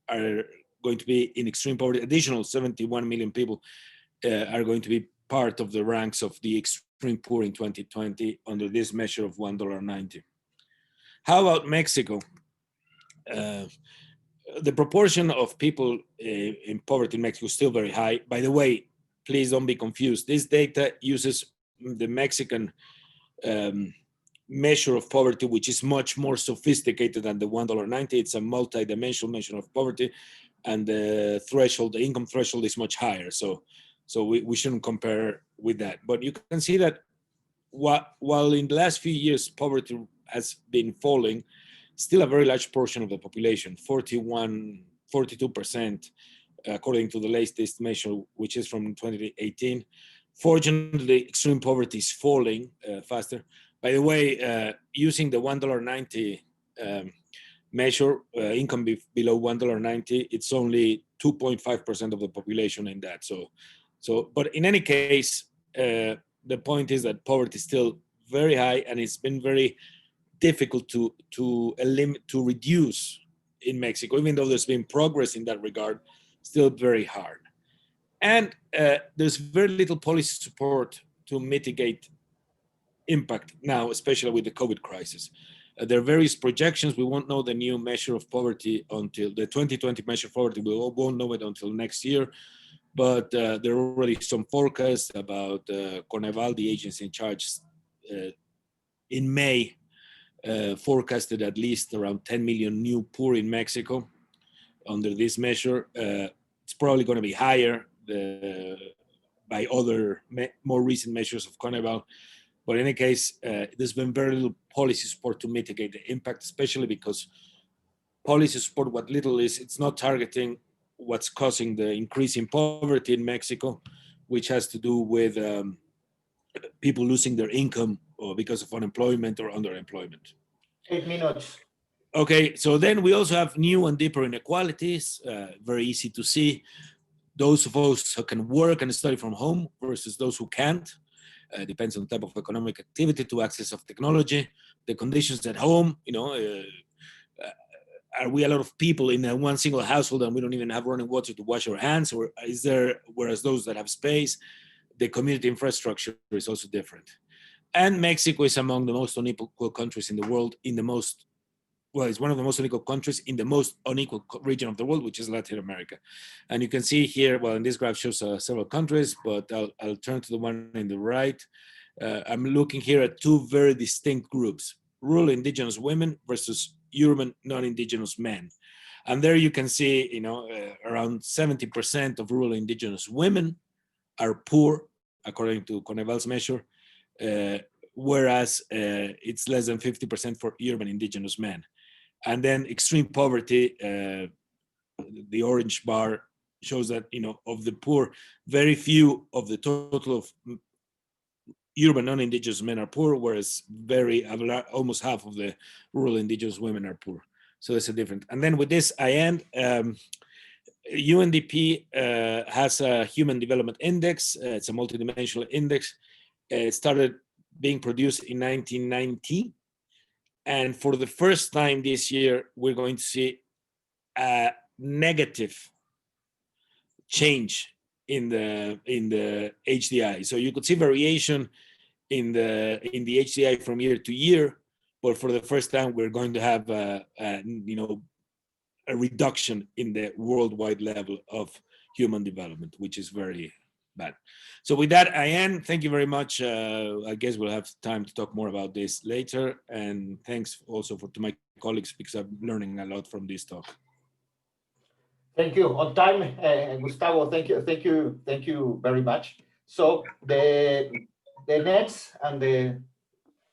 are going to be in extreme poverty. Additional 71 million people are going to be part of the ranks of the extreme poor in 2020 under this measure of $1.90. How about Mexico? The proportion of people in poverty in Mexico is still very high. By the way, please don't be confused. This data uses the Mexican measure of poverty, which is much more sophisticated than the $1.90. It's a multi-dimensional measure of poverty, and the threshold, the income threshold, is much higher. So we shouldn't compare with that. But you can see that while in the last few years poverty has been falling, still a very large portion of the population, 42%, according to the latest measure, which is from 2018. Fortunately, extreme poverty is falling faster. By the way, using the $1.90 measure, income below $1.90, it's only 2.5% of the population in that. But in any case, the point is that poverty is still very high, and it's been very difficult to reduce in Mexico, even though there's been progress in that regard, still very hard. And there's very little policy support to mitigate impact now, especially with the COVID crisis. There are various projections. We won't know the new measure of poverty until the 2020 measure of poverty. We won't know it until next year. But there are already some forecasts about Coneval, the agency in charge, in May, forecasted at least around 10 million new poor in Mexico under this measure. It's probably going to be higher by other more recent measures of Coneval. But in any case, there's been very little policy support to mitigate the impact, especially because policy support, what little is, it's not targeting what's causing the increase in poverty in Mexico, which has to do with people losing their income or because of unemployment or underemployment. 8 minutes. Okay, so then we also have new and deeper inequalities, very easy to see. Those of us who can work and study from home versus those who can't. Depends on the type of economic activity, to access of technology, the conditions at home, are we a lot of people in one single household and we don't even have running water to wash our hands, or is there, whereas those that have space, the community infrastructure is also different. And Mexico is among the most unequal countries in the world, it's one of the most unequal countries in the most unequal region of the world, which is Latin America. And you can see here, well, in this graph shows several countries, but I'll turn to the one in the right. I'm looking here at two very distinct groups. rural indigenous women versus urban non-indigenous men. And there you can see, you know, around 70% of rural indigenous women are poor, according to Coneval's measure, whereas it's less than 50% for urban indigenous men. And then extreme poverty, the orange bar shows that, you know, of the poor, very few of the total of urban non-indigenous men are poor, whereas almost half of the rural indigenous women are poor. So that's a difference. And then with this, I end. UNDP has a Human Development Index. It's a multidimensional index. It started being produced in 1990. And for the first time this year, we're going to see a negative change in the HDI. So you could see variation in the HDI from year to year, but for the first time, we're going to have a reduction in the worldwide level of human development, which is very bad. So with that, I end. Thank you very much. I guess we'll have time to talk more about this later. And thanks also to my colleagues, because I'm learning a lot from this talk. Thank you. On time, Gustavo. Thank you very much. So the next and the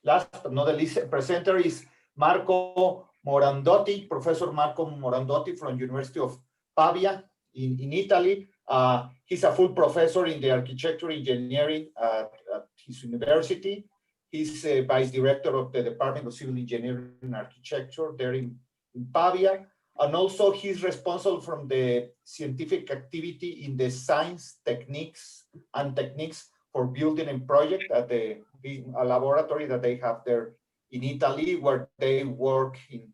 last but not the least presenter is Marco Morandotti, Professor Marco Morandotti from University of Pavia in Italy. He's a full professor in the architecture engineering at his university. He's vice director of the Department of Civil Engineering and Architecture there in Pavia. And also he's responsible from the scientific activity in the science techniques for building and project at a laboratory that they have there in Italy, where they work in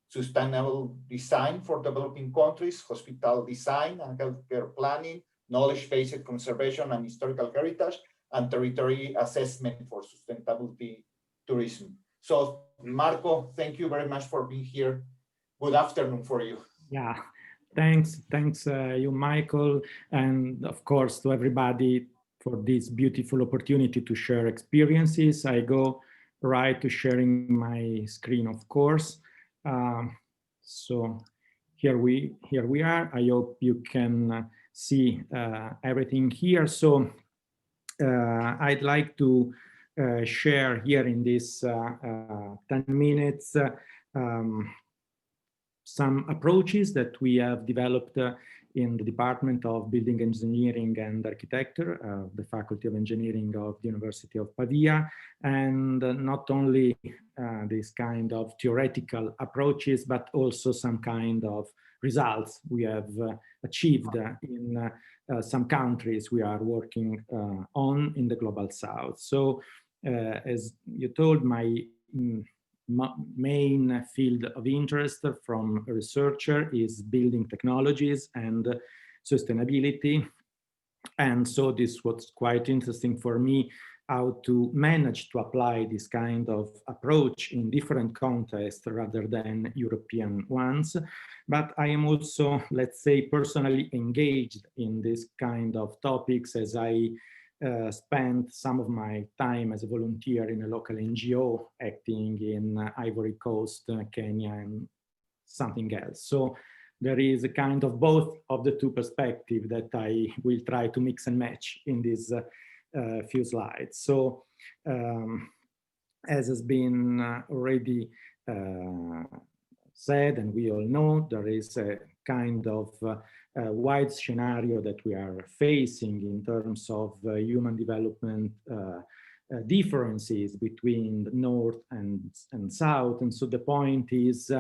sustainable design for developing countries, hospital design and healthcare planning, knowledge-based conservation and historical heritage, and territory assessment for sustainability tourism. So Marco, thank you very much for being here. Good afternoon for you. Yeah, thanks you, Michael, and of course to everybody for this beautiful opportunity to share experiences. I go right to sharing my screen, of course. So here we are. I hope you can see everything here. So I'd like to share here in this 10 minutes some approaches that we have developed in the Department of Building Engineering and Architecture, the Faculty of Engineering of the University of Pavia, and not only this kind of theoretical approaches, but also some kind of results we have achieved in some countries we are working on in the Global South. So as you told, my main field of interest from a researcher is building technologies and sustainability. And so this was quite interesting for me, how to manage to apply this kind of approach in different contexts rather than European ones. But I am also, let's say, personally engaged in this kind of topics, as I spent some of my time as a volunteer in a local NGO acting in Ivory Coast, Kenya, and something else. So there is a kind of both of the two perspectives that I will try to mix and match in these few slides. So as has been already said, and we all know, there is a kind of wide scenario that we are facing in terms of human development differences between the North and South. And so the point is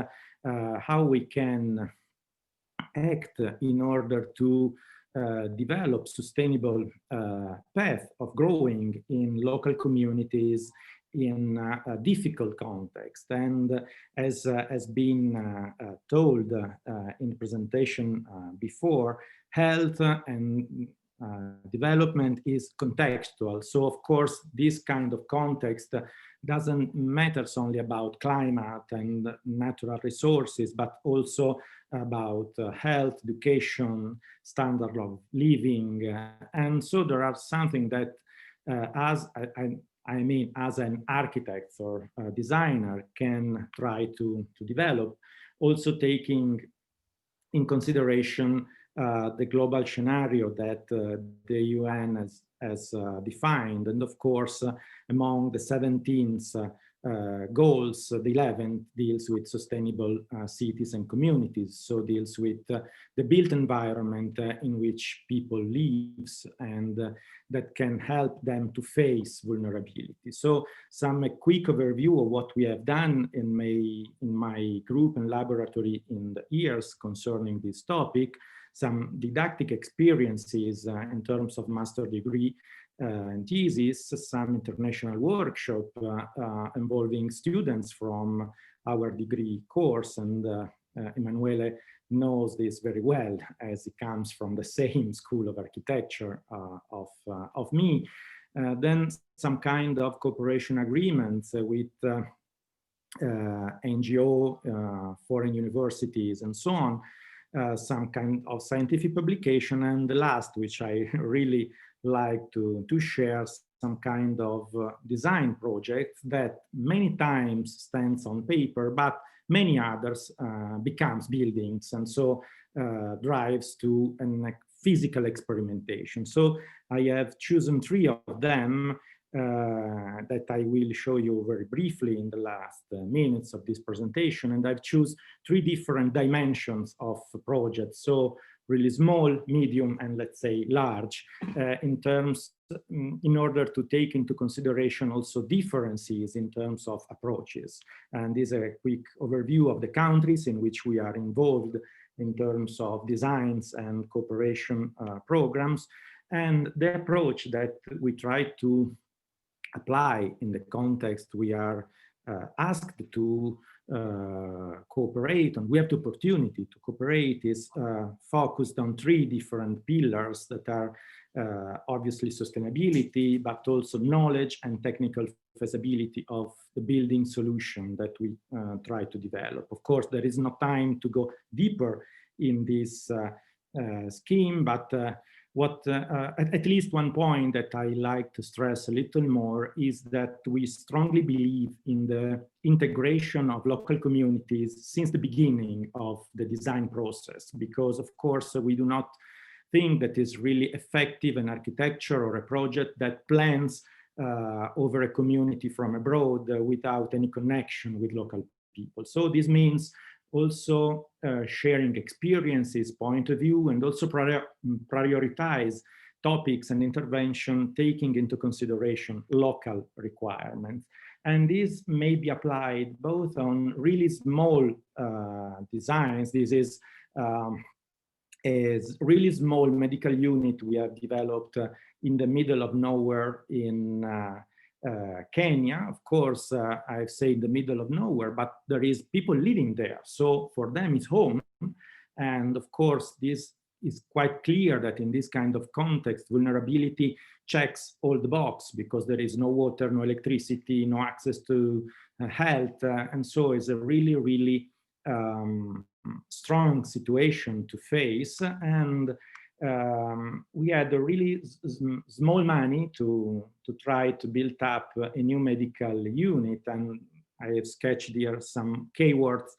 how we can act in order to develop sustainable path of growing in local communities in a difficult context. And as has been told in the presentation before, health and development is contextual. So of course, this kind of context doesn't matter only about climate and natural resources, but also about health, education, standard of living. And so there are something that as I mean, as an architect or a designer can try to develop, also taking in consideration the global scenario that the UN has defined. And of course, among the 17 goals, the 11th deals with sustainable cities and communities. So deals with the built environment in which people live and that can help them to face vulnerability. So a quick overview of what we have done in my group and laboratory in the years concerning this topic, some didactic experiences in terms of master degree and thesis, some international workshop involving students from our degree course, and Emanuele knows this very well as he comes from the same school of architecture of me. Then some kind of cooperation agreements with NGO, foreign universities, and so on. Some kind of scientific publication, and the last, which I really like to share, some kind of design project that many times stands on paper, but many others becomes buildings, and so drives to a physical experimentation. So I have chosen 3 of them that I will show you very briefly in the last minutes of this presentation. And I've chosen 3 different dimensions of projects. So really small, medium, and let's say large, in order to take into consideration also differences in terms of approaches. And this is a quick overview of the countries in which we are involved in terms of designs and cooperation programs, and the approach that we try to apply in the context we are asked to cooperate, and we have the opportunity to cooperate, is focused on 3 different pillars that are obviously sustainability, but also knowledge and technical feasibility of the building solution that we try to develop. Of course, there is no time to go deeper in this scheme, but at least one point that I like to stress a little more is that we strongly believe in the integration of local communities since the beginning of the design process, because of course we do not think that is really effective an architecture or a project that plans over a community from abroad without any connection with local people. So this means also sharing experiences, point of view, and also prioritize topics and intervention taking into consideration local requirements. And this may be applied both on really small designs. This is a really small medical unit we have developed in the middle of nowhere in Kenya. Of course, I say the middle of nowhere, but there is people living there. So for them, it's home. And of course, this is quite clear that in this kind of context, vulnerability checks all the boxes because there is no water, no electricity, no access to health. And so it's a really, really strong situation to face. And we had a really small money to try to build up a new medical unit, and I have sketched here some keywords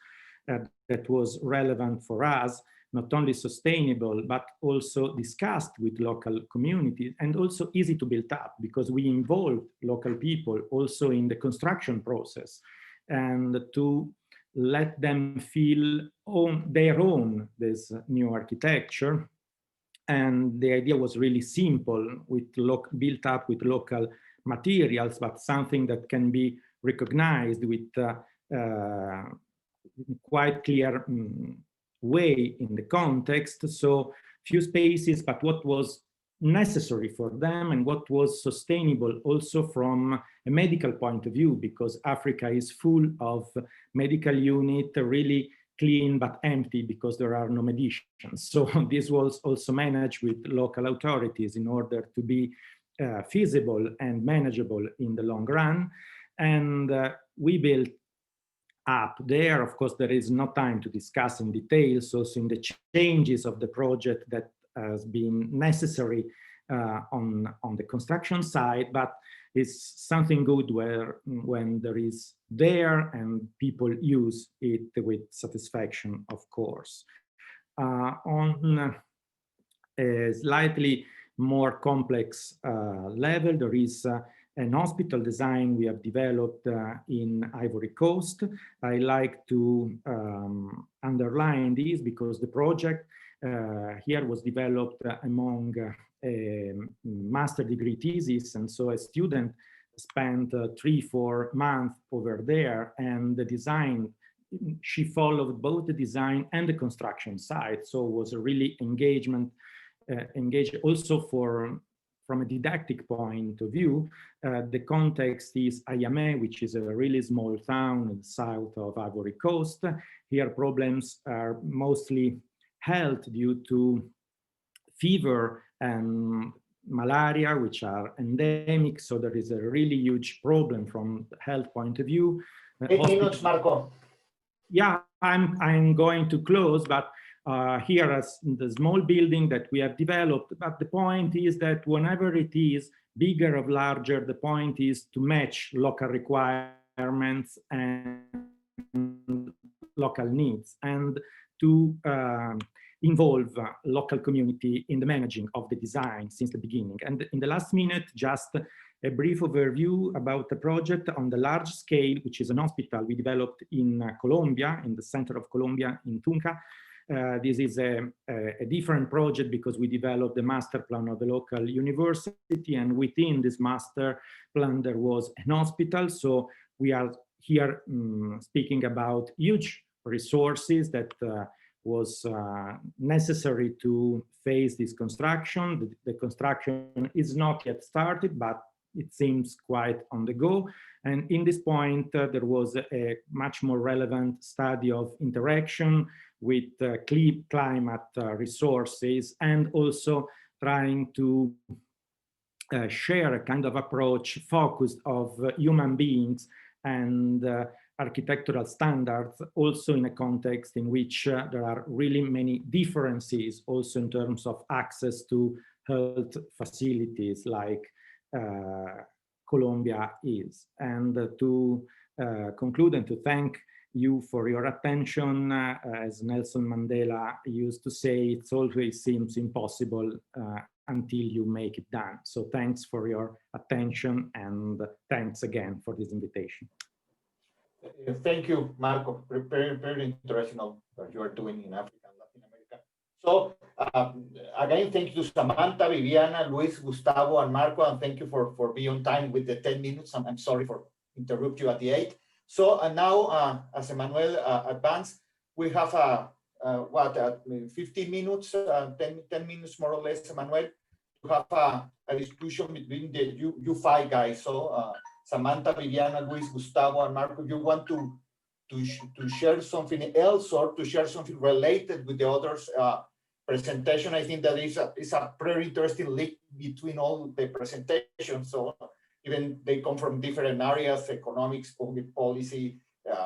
that was relevant for us, not only sustainable, but also discussed with local communities, and also easy to build up because we involved local people also in the construction process, and to let them feel their own this new architecture. And the idea was really simple, built up with local materials, but something that can be recognized with quite clear way in the context. So few spaces, but what was necessary for them and what was sustainable also from a medical point of view, because Africa is full of medical unit, really clean but empty because there are no medicines. So this was also managed with local authorities in order to be feasible and manageable in the long run. And we built up there. Of course, there is no time to discuss in details, also in the changes of the project that has been necessary on the construction side, but it's something good when there is there and people use it with satisfaction, of course. On a slightly more complex level, there is an hospital design we have developed in Ivory Coast. I like to underline this because the project here was developed among a master degree thesis, and so a student spent 3-4 months over there, and the design, she followed both the design and the construction side, so it was a really engaged also from a didactic point of view. The context is Ayame, which is a really small town in the south of Ivory Coast. Here problems are mostly health due to fever and malaria, which are endemic. So there is a really huge problem from the health point of view. 8 minutes, Marco. Yeah, I'm going to close, but here as the small building that we have developed, but the point is that whenever it is bigger or larger, the point is to match local requirements and local needs, and to involve local community in the managing of the design since the beginning. And in the last minute, just a brief overview about the project on the large scale, which is an hospital we developed in Colombia, in the center of Colombia, in Tunca. This is a different project because we developed the master plan of the local university, and within this master plan there was an hospital. So we are here speaking about huge resources that was necessary to face this construction. The construction is not yet started, but it seems quite on the go. And in this point, there was a much more relevant study of interaction with climate resources, and also trying to share a kind of approach focused of human beings and architectural standards, also in a context in which there are really many differences also in terms of access to health facilities like Colombia is. And to conclude and to thank you for your attention, as Nelson Mandela used to say, it always seems impossible until you make it done. So thanks for your attention, and thanks again for this invitation. Thank you, Marco. Very, very interesting what you are doing in Africa and Latin America. So again, thank you to Samantha, Viviana, Luis, Gustavo, and Marco, and thank you for being on time with the 10 minutes. I'm sorry for interrupt you at the 8. So now, as Emmanuel advanced, we have 15 minutes, 10 minutes more or less, Emmanuel, to have a discussion between the you 5 guys. So Samantha, Viviana, Luis, Gustavo, and Marco, you want to share something else or to share something related with the others' presentation? I think that is a very interesting link between all the presentations. So even they come from different areas: economics, public policy,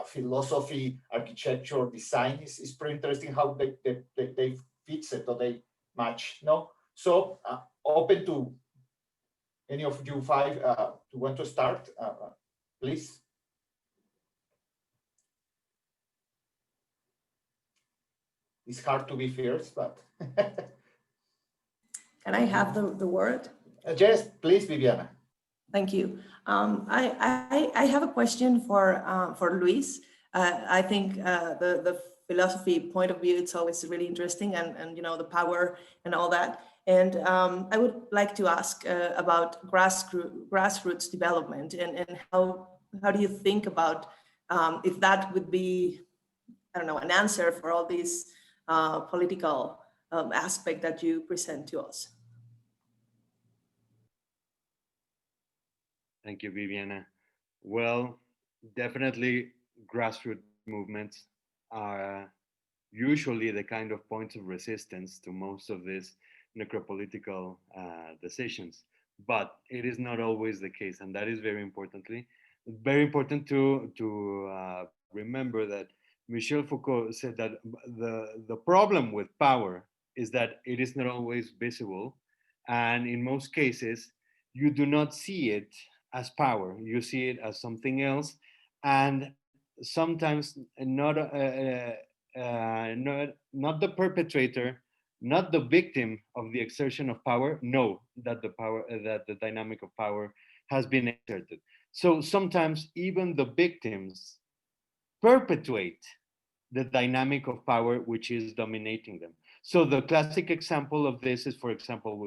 philosophy, architecture, design. It's pretty interesting how they fit it or they match. No, so open to any of you 5 to want to start, please. It's hard to be fierce, but Can I have the word? Yes, please, Viviana. Thank you. I have a question for Luis. I think the philosophy point of view, it's always really interesting, and you know, the power and all that. And I would like to ask about grassroots development, and how do you think about if that would be, I don't know, an answer for all these political aspect that you present to us? Thank you, Viviana. Well, definitely grassroots movements are usually the kind of points of resistance to most of these necropolitical decisions, but it is not always the case, and that is very important to remember that Michel Foucault said that the problem with power is that it is not always visible, And in most cases, you do not see it as power. You see it as something else. And sometimes not the perpetrator, not the victim of the exertion of power, know that the dynamic of power has been exerted. So sometimes even the victims perpetuate the dynamic of power which is dominating them. So the classic example of this is, for example,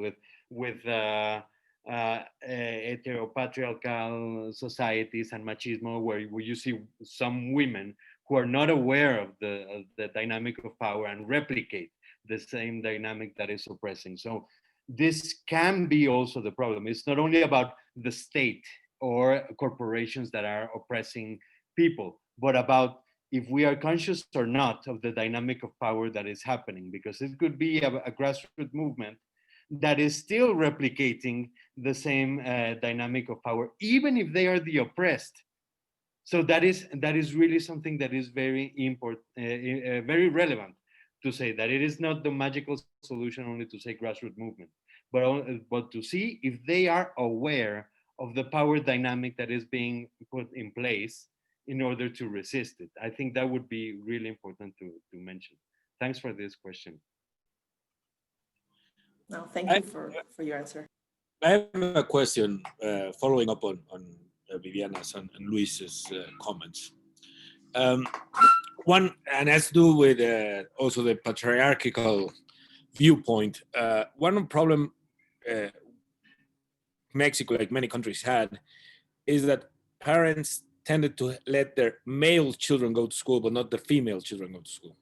with heteropatriarchal societies and machismo, where you see some women who are not aware of the dynamic of power and replicate the same dynamic that is oppressing. So this can be also the problem. It's not only about the state or corporations that are oppressing people, but about if we are conscious or not of the dynamic of power that is happening, because it could be a grassroots movement that is still replicating the same dynamic of power, even if they are the oppressed. So that is really something that is very important, very relevant to say, that it is not the magical solution only to say grassroots movement, but to see if they are aware of the power dynamic that is being put in place in order to resist it. I think that would be really important to mention. Thanks for this question. No, thank you for your answer. I have a question following up on Viviana's and Luis's comments. One, and has to do with also the patriarchal viewpoint. One problem Mexico, like many countries, had is that parents tended to let their male children go to school, but not the female children go to school.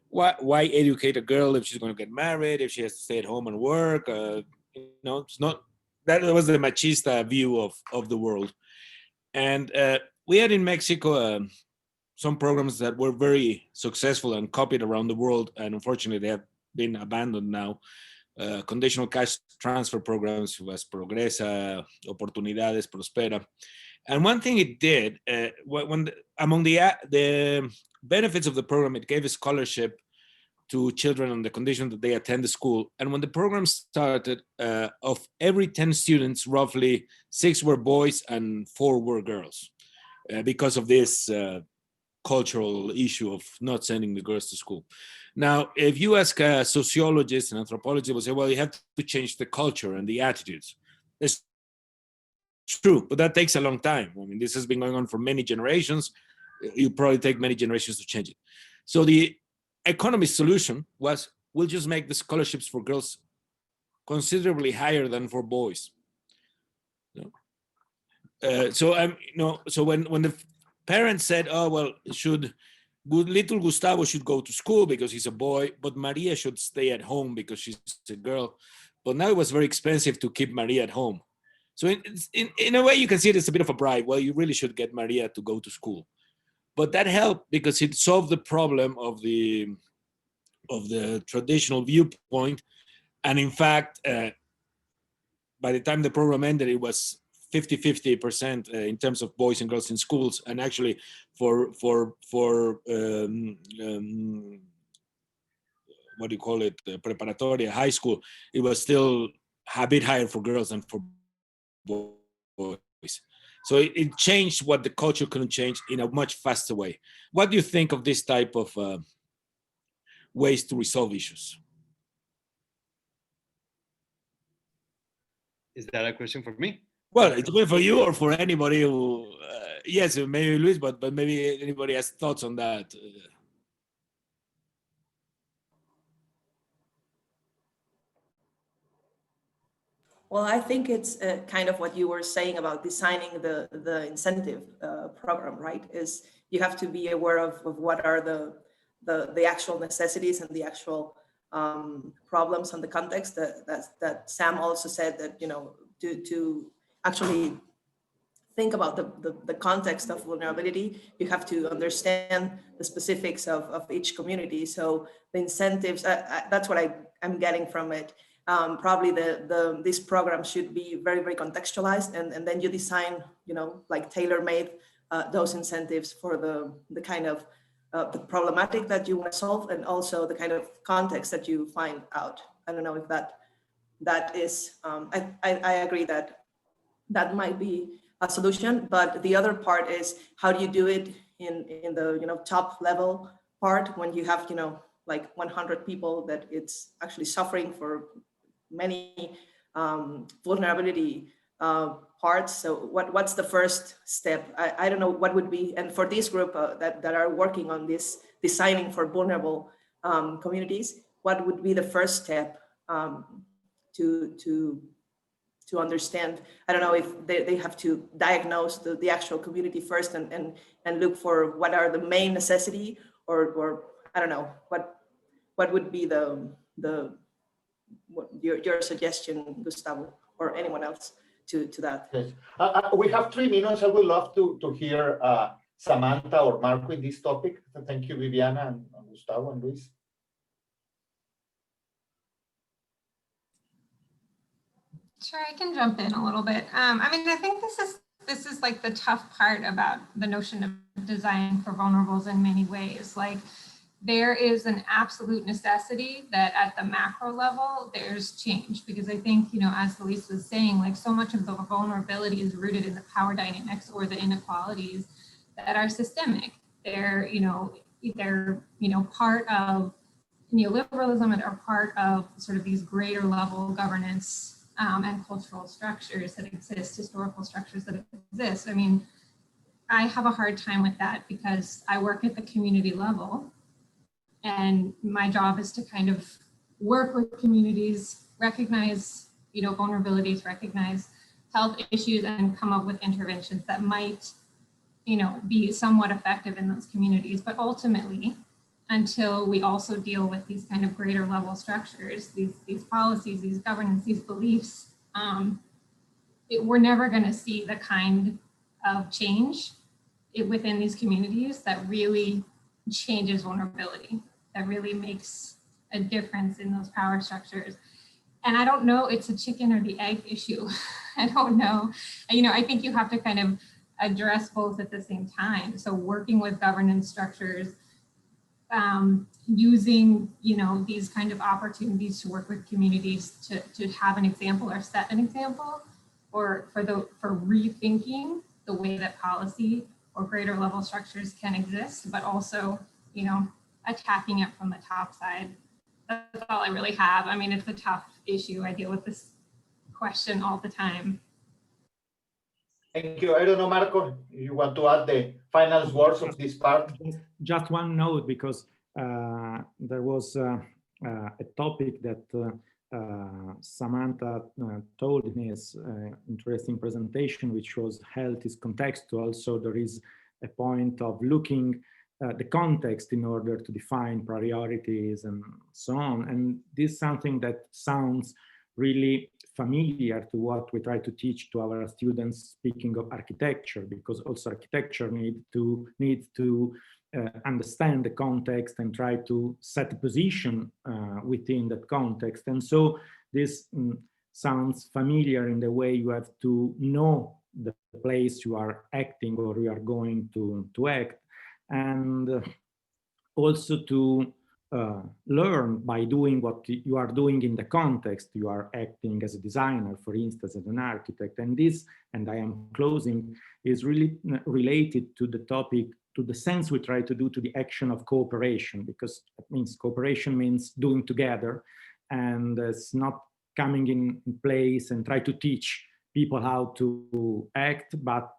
Why educate a girl if she's going to get married, if she has to stay at home and work? It's not, that was the machista view of the world. And we had in Mexico some programs that were very successful and copied around the world, and unfortunately they have been abandoned now. Conditional cash transfer programs was Progresa, Oportunidades, Prospera. And one thing it did, among the benefits of the program, it gave a scholarship to children on the condition that they attend the school. And when the program started, of every 10 students, roughly 6 were boys and 4 were girls, because of this cultural issue of not sending the girls to school. Now, if you ask a sociologist and anthropologist, will say, well, you have to change the culture and the attitudes. It's true, but that takes a long time. I mean, this has been going on for many generations. You probably take many generations to change it. So the economist solution was, we'll just make the scholarships for girls considerably higher than for boys. So when the parents said, oh, well, little Gustavo should go to school because he's a boy, but Maria should stay at home because she's a girl. But now it was very expensive to keep Maria at home. So in a way, you can see it as a bit of a bribe. Well, you really should get Maria to go to school. But that helped because it solved the problem of the traditional viewpoint. And in fact, by the time the program ended, it was 50-50% in terms of boys and girls in schools. And actually for what do you call it, preparatoria, high school, it was still a bit higher for girls than for boys. So it changed what the culture couldn't change in a much faster way. What do you think of this type of ways to resolve issues? Is that a question for me? Well, it's good for you or for anybody who, yes, maybe Luis, but maybe anybody has thoughts on that. Well, I think it's kind of what you were saying about designing the incentive program, right? Is you have to be aware of what are the actual necessities and the actual problems and the context that Sam also said that, to actually think about the context of vulnerability, you have to understand the specifics of each community. So the incentives, that's what I'm getting from it. Probably this program should be very, very contextualized, and then you design, like tailor-made those incentives for the kind of the problematic that you want to solve, and also the kind of context that you find out. I don't know if that that is, I agree that that might be a solution, but the other part is how do you do it in the top level part when you have like 100 people that it's actually suffering for many vulnerability parts. So what's the first step? I don't know what would be, and for this group that are working on this designing for vulnerable communities, what would be the first step to understand? I don't know if they have to diagnose the actual community first and look for what are the main necessity, or I don't know, what would be your suggestion, Gustavo, or anyone else to that? Yes. We have 3 minutes. I would love to hear Samantha or Marco in this topic. Thank you, Viviana and Gustavo and Luis. Sure, I can jump in a little bit. I mean, I think this is like the tough part about the notion of design for vulnerables in many ways. Like, there is an absolute necessity that at the macro level, there's change, because I think, as Luis was saying, like, so much of the vulnerability is rooted in the power dynamics or the inequalities that are systemic. They're, either, part of neoliberalism and are part of sort of these greater level governance and cultural structures that exist, historical structures that exist. I mean, I have a hard time with that because I work at the community level, and my job is to kind of work with communities, recognize, vulnerabilities, recognize health issues, and come up with interventions that might, be somewhat effective in those communities. But ultimately, until we also deal with these kind of greater level structures, these policies, these governance, these beliefs, we're never going to see the kind of change within these communities that really changes vulnerability, that really makes a difference in those power structures. And I don't know, it's a chicken or the egg issue. I don't know. I think you have to kind of address both at the same time. So working with governance structures, using, these kind of opportunities to work with communities to have an example or set an example, or for rethinking the way that policy or greater level structures can exist, but also, attacking it from the top side. That's all I really have. I mean, it's a tough issue. I deal with this question all the time. Thank you. I don't know, Marco, you want to add the final words of this part? Just one note, because there was a topic that Samantha told in his interesting presentation, which was health is contextual. So there is a point of looking the context in order to define priorities and so on. And this is something that sounds really familiar to what we try to teach to our students, speaking of architecture, because also architecture needs to understand the context and try to set a position within that context. And so this sounds familiar in the way you have to know the place you are acting or you are going to act, and also to learn by doing what you are doing in the context you are acting as a designer, for instance, as an architect. And this, and I am closing, is really related to the topic, to the sense we try to do to the action of cooperation, because it means cooperation means doing together, and it's not coming in place and try to teach people how to act, but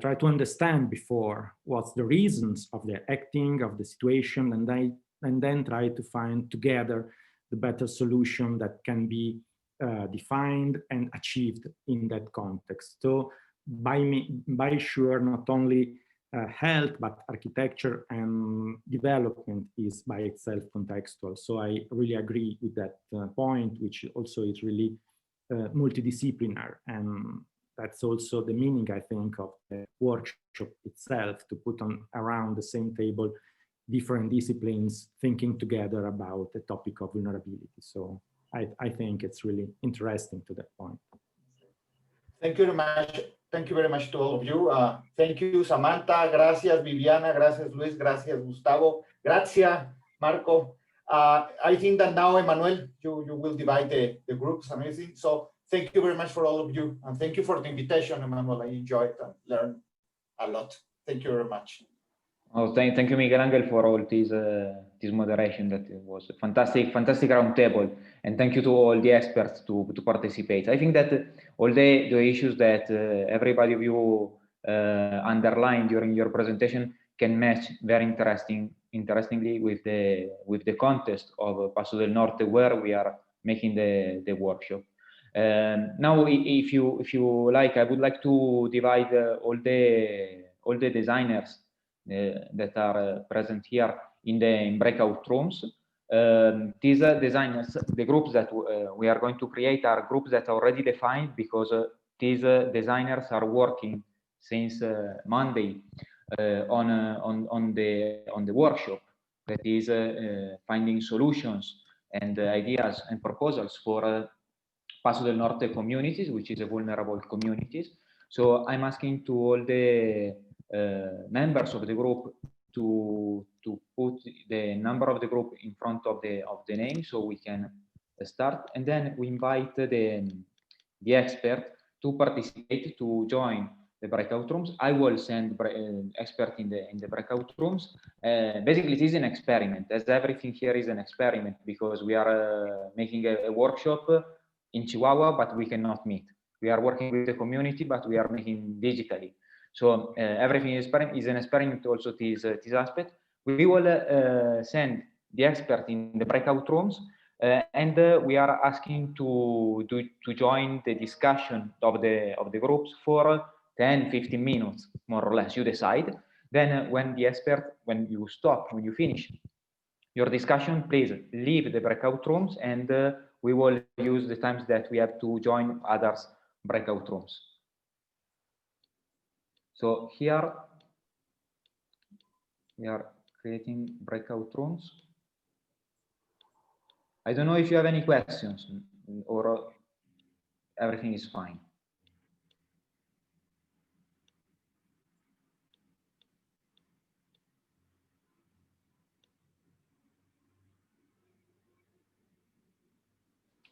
try to understand before what's the reasons of their acting, of the situation, and then try to find together the better solution that can be defined and achieved in that context. So by sure, not only health, but architecture and development is by itself contextual. So I really agree with that point, which also is really multidisciplinary. And that's also the meaning, I think, of the workshop itself, to put on around the same table different disciplines thinking together about the topic of vulnerability. So I think it's really interesting to that point. Thank you very much. Thank you very much to all of you. Thank you, Samantha. Gracias, Viviana. Gracias, Luis. Gracias, Gustavo. Gracias, Marco. I think that now, Emmanuel, you will divide the groups, amazing. So thank you very much for all of you. And thank you for the invitation, Emmanuel. I enjoyed and learned a lot. Thank you very much. Oh, thank you, Miguel Angel, for all this moderation. That was a fantastic roundtable, and thank you to all the experts to participate. I think that all the issues that everybody of you underlined during your presentation can match very interestingly with the context of Paso del Norte, where we are making the workshop. Now, if you like, I would like to divide all the designers that are present here in breakout rooms. These designers, the groups that we are going to create are groups that are already defined, because these designers are working since Monday on the workshop, that is finding solutions and ideas and proposals for Paso del Norte communities, which is a vulnerable communities. So I'm asking to all the members of the group to put the number of the group in front of the name, so we can start, and then we invite the expert to participate, to join the breakout rooms. I will send expert in the breakout rooms. Basically, it is an experiment, as everything here is an experiment, because we are making a workshop in Chihuahua, but we cannot meet. We are working with the community, but we are making digitally. So everything is an experiment also this aspect. We will send the expert in the breakout rooms, and we are asking to join the discussion of the groups for 10-15 minutes, more or less, you decide. Then when you finish your discussion, please leave the breakout rooms, and we will use the times that we have to join others breakout rooms. So here we are creating breakout rooms. I don't know if you have any questions or everything is fine.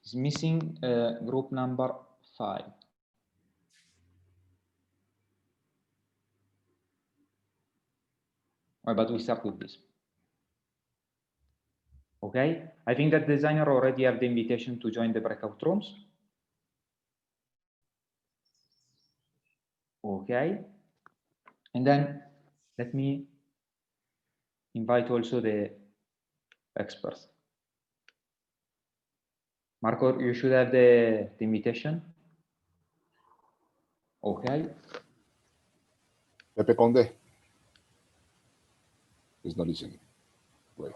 It's missing group number 5. Well, but we start with this. Okay, I think that designer already have the invitation to join the breakout rooms. Okay, and then let me invite also the experts. Marco, you should have the invitation. Okay. Pepe Conde is not listening. Right.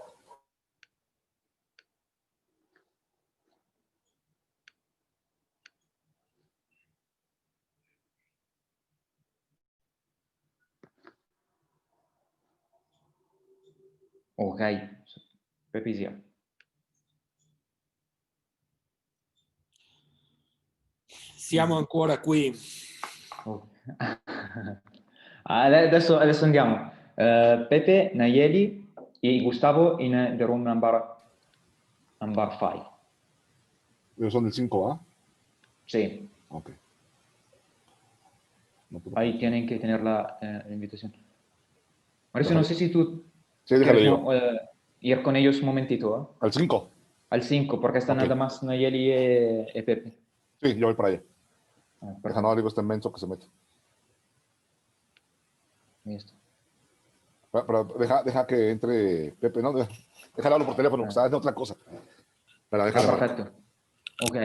Ok, Pepe is here. Siamo ancora qui. Oh. Adesso andiamo. Pepe, Nayeli e Gustavo in the room number 5. Ellos son del 5, ¿ah? Sí. Ok. No, Ahí tienen que tener la invitación. Mauricio, no sé si tú sí, déjalo quieres ir con ellos un momentito. ¿Eh? Al 5. Al 5, porque están Okay. nada más Nayeli y Pepe. Sí, yo voy para allá. Perfecto. Deja, no, digo, este menso que se mete. Listo. Pero deja que entre Pepe, ¿no? Déjalo hablar por teléfono, que está haciendo otra cosa. Pero déjalo. Perfecto. Ok.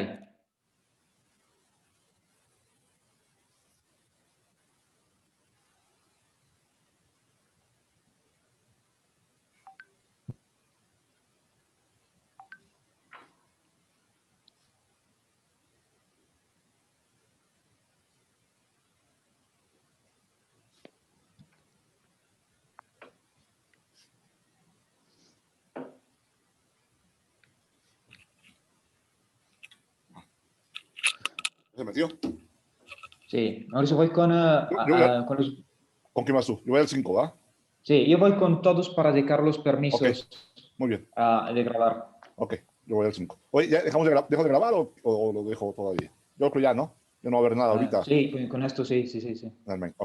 ¿Se metió? Sí, Mauricio, voy con los... ¿Con quién vas tú? Yo voy al 5, ¿va? Sí, yo voy con todos para dejar los permisos. Okay. Muy bien. de grabar. Ok, yo voy al 5. Oye, ¿ya dejo de grabar o lo dejo todavía? Yo creo ya, ¿no? Yo no voy a ver nada ahorita. Sí, con esto sí. Amén. Ok.